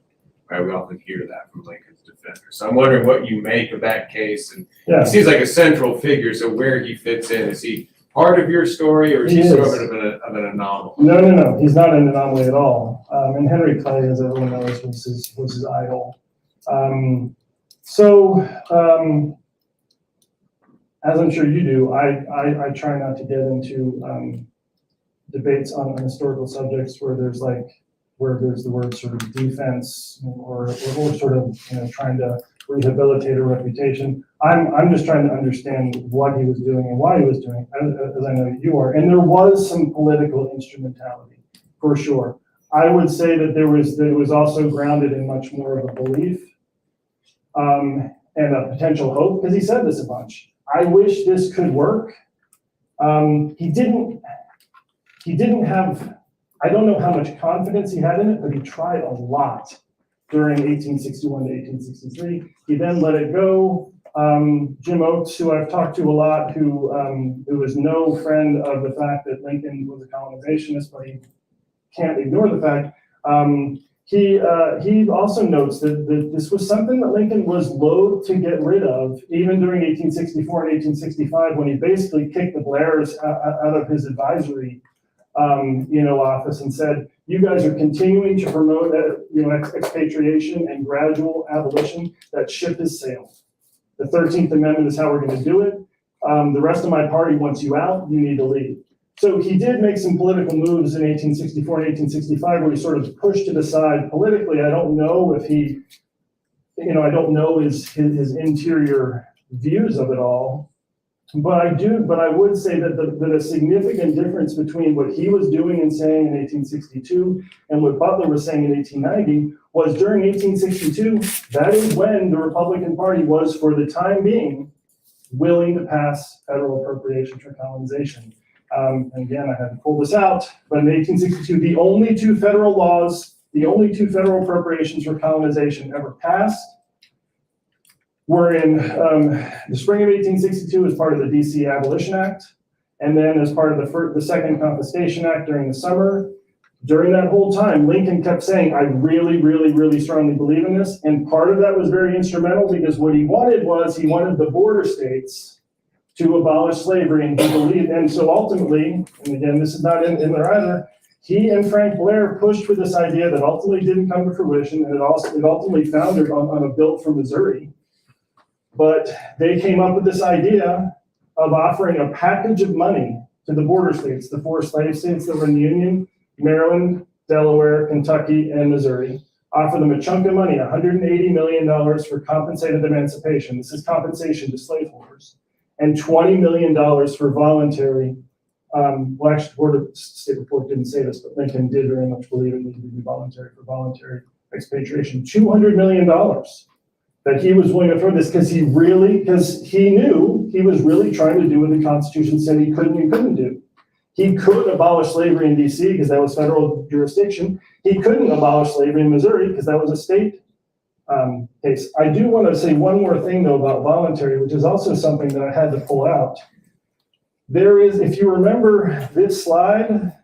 Right, we often hear that from Lincoln's defenders. So I'm wondering what you make of that case, and Yeah. he seems like a central figure, so where he fits in, is he part of your story, or is he He sort is. of an anomaly? No, he's not an anomaly at all. And Henry Clay, as everyone knows, was his idol. As I'm sure you do, I try not to get into debates on historical subjects where there's the word sort of defense or sort of trying to rehabilitate a reputation. I'm just trying to understand what he was doing and why he was doing it, as I know you are. And there was some political instrumentality, for sure. I would say that it was also grounded in much more of a belief and a potential hope, because he said this a bunch. I wish this could work. He didn't have, I don't know how much confidence he had in it, but he tried a lot during 1861 to 1863. He then let it go. Jim Oates, who I've talked to a lot, who is no friend of the fact that Lincoln was a colonizationist, but he can't ignore the fact. He also notes that this was something that Lincoln was loath to get rid of, even during 1864 and 1865, when he basically kicked the Blairs out of his advisory office and said, you guys are continuing to promote expatriation and gradual abolition. That ship has sailed. The 13th Amendment is how we're going to do it. The rest of my party wants you out. You need to leave. So he did make some political moves in 1864 and 1865 where he sort of pushed to the side politically. I don't know if he, I don't know his interior views of it all. But I would say that a significant difference between what he was doing and saying in 1862 and what Butler was saying in 1890 was during 1862, that is when the Republican Party was, for the time being, willing to pass federal appropriation for colonization. And again, I had to pull this out, but in 1862, the only two federal appropriations for colonization ever passed were in the spring of 1862 as part of the DC Abolition Act, and then as part of the Second Confiscation Act during the summer. During that whole time, Lincoln kept saying, I really, really, really strongly believe in this. And part of that was very instrumental because what he wanted the border states to abolish slavery, and he believed, and so ultimately, and again, this is not in there either, he and Frank Blair pushed for this idea that ultimately didn't come to fruition, and it ultimately foundered on a bill from Missouri. But they came up with this idea of offering a package of money to the border states, the 4 slave states that were in the Union, Maryland, Delaware, Kentucky, and Missouri. Offer them a chunk of money, $180 million for compensated emancipation. This is compensation to slaveholders. And $20 million for voluntary, well, actually, the Border State Report didn't say this, but Lincoln did very much believe it needed to be voluntary expatriation. $200 million that he was willing to throw this because he knew he was really trying to do what the Constitution said he couldn't do. He could abolish slavery in DC because that was federal jurisdiction. He couldn't abolish slavery in Missouri because that was a state case. I do want to say one more thing though about voluntary, which is also something that I had to pull out. There is, if you remember this slide,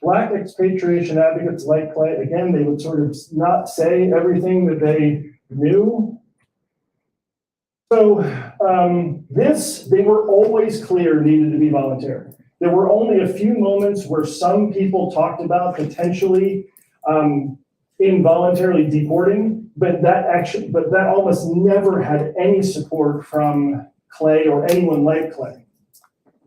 Black expatriation advocates like Clay, again, they would sort of not say everything that they knew. So they were always clear needed to be voluntary. There were only a few moments where some people talked about potentially involuntarily deporting, but that almost never had any support from Clay or anyone like Clay.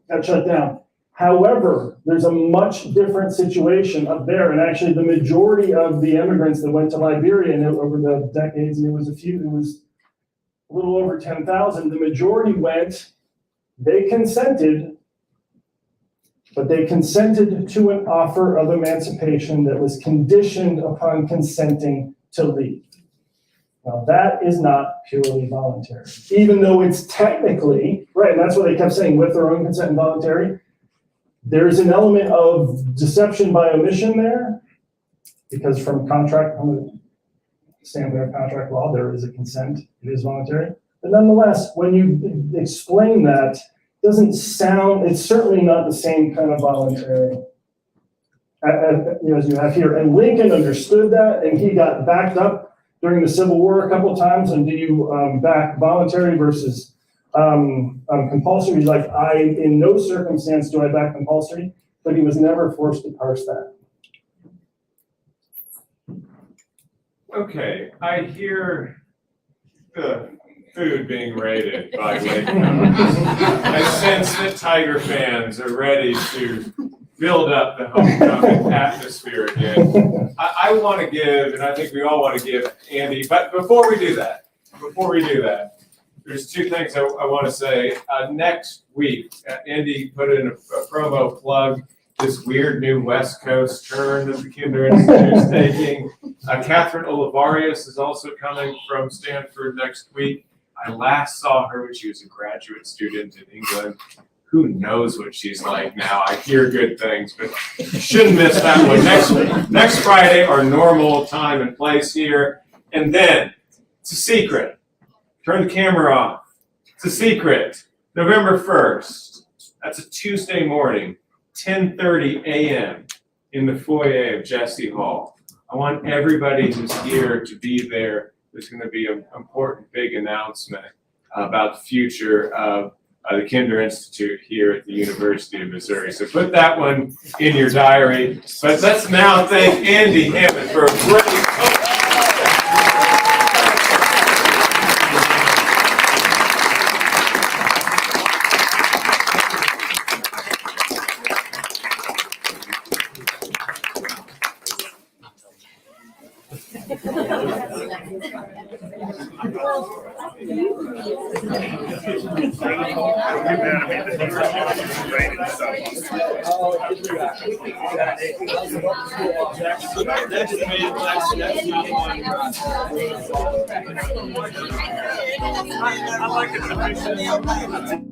Got shut down. However, there's a much different situation up there, and actually the majority of the immigrants that went to Liberia and over the decades, and it was a little over 10,000, the majority went, they consented, but they consented to an offer of emancipation that was conditioned upon consenting to leave. Now that is not purely voluntary, even though it's technically, right, and that's what they kept saying, with their own consent and voluntary. There's an element of deception by omission there, because from contract, standard contract law, there is a consent, it is voluntary. But nonetheless, when you explain that, doesn't sound, it's certainly not the same kind of voluntary as you have here. And Lincoln understood that, and he got backed up during the Civil War a couple of times. And do you back voluntary versus compulsory? He's like, in no circumstance do I back compulsory, but he was never forced to parse that. Okay, I hear the food being raided by Lakecomers. I sense that Tiger fans are ready to build up the homecoming atmosphere again. I want to give, and I think we all want to give Andy, but before we do that, there's two things I want to say. Next week, Andy put in a promo plug, this weird new West Coast turn that the Kinder Institute is taking. Catherine Olivarius is also coming from Stanford next week. I last saw her when she was a graduate student in England. Who knows what she's like now? I hear good things, but you shouldn't miss that one. Next Friday, our normal time and place here. And then, it's a secret. Turn the camera off. It's a secret. November 1st. That's a Tuesday morning, 10:30 a.m. in the foyer of Jesse Hall. I want everybody who's here to be there. There's going to be an important big announcement about the future of the Kinder Institute here at the University of Missouri. So put that one in your diary. But let's now thank Andy Hammann for a great I like it.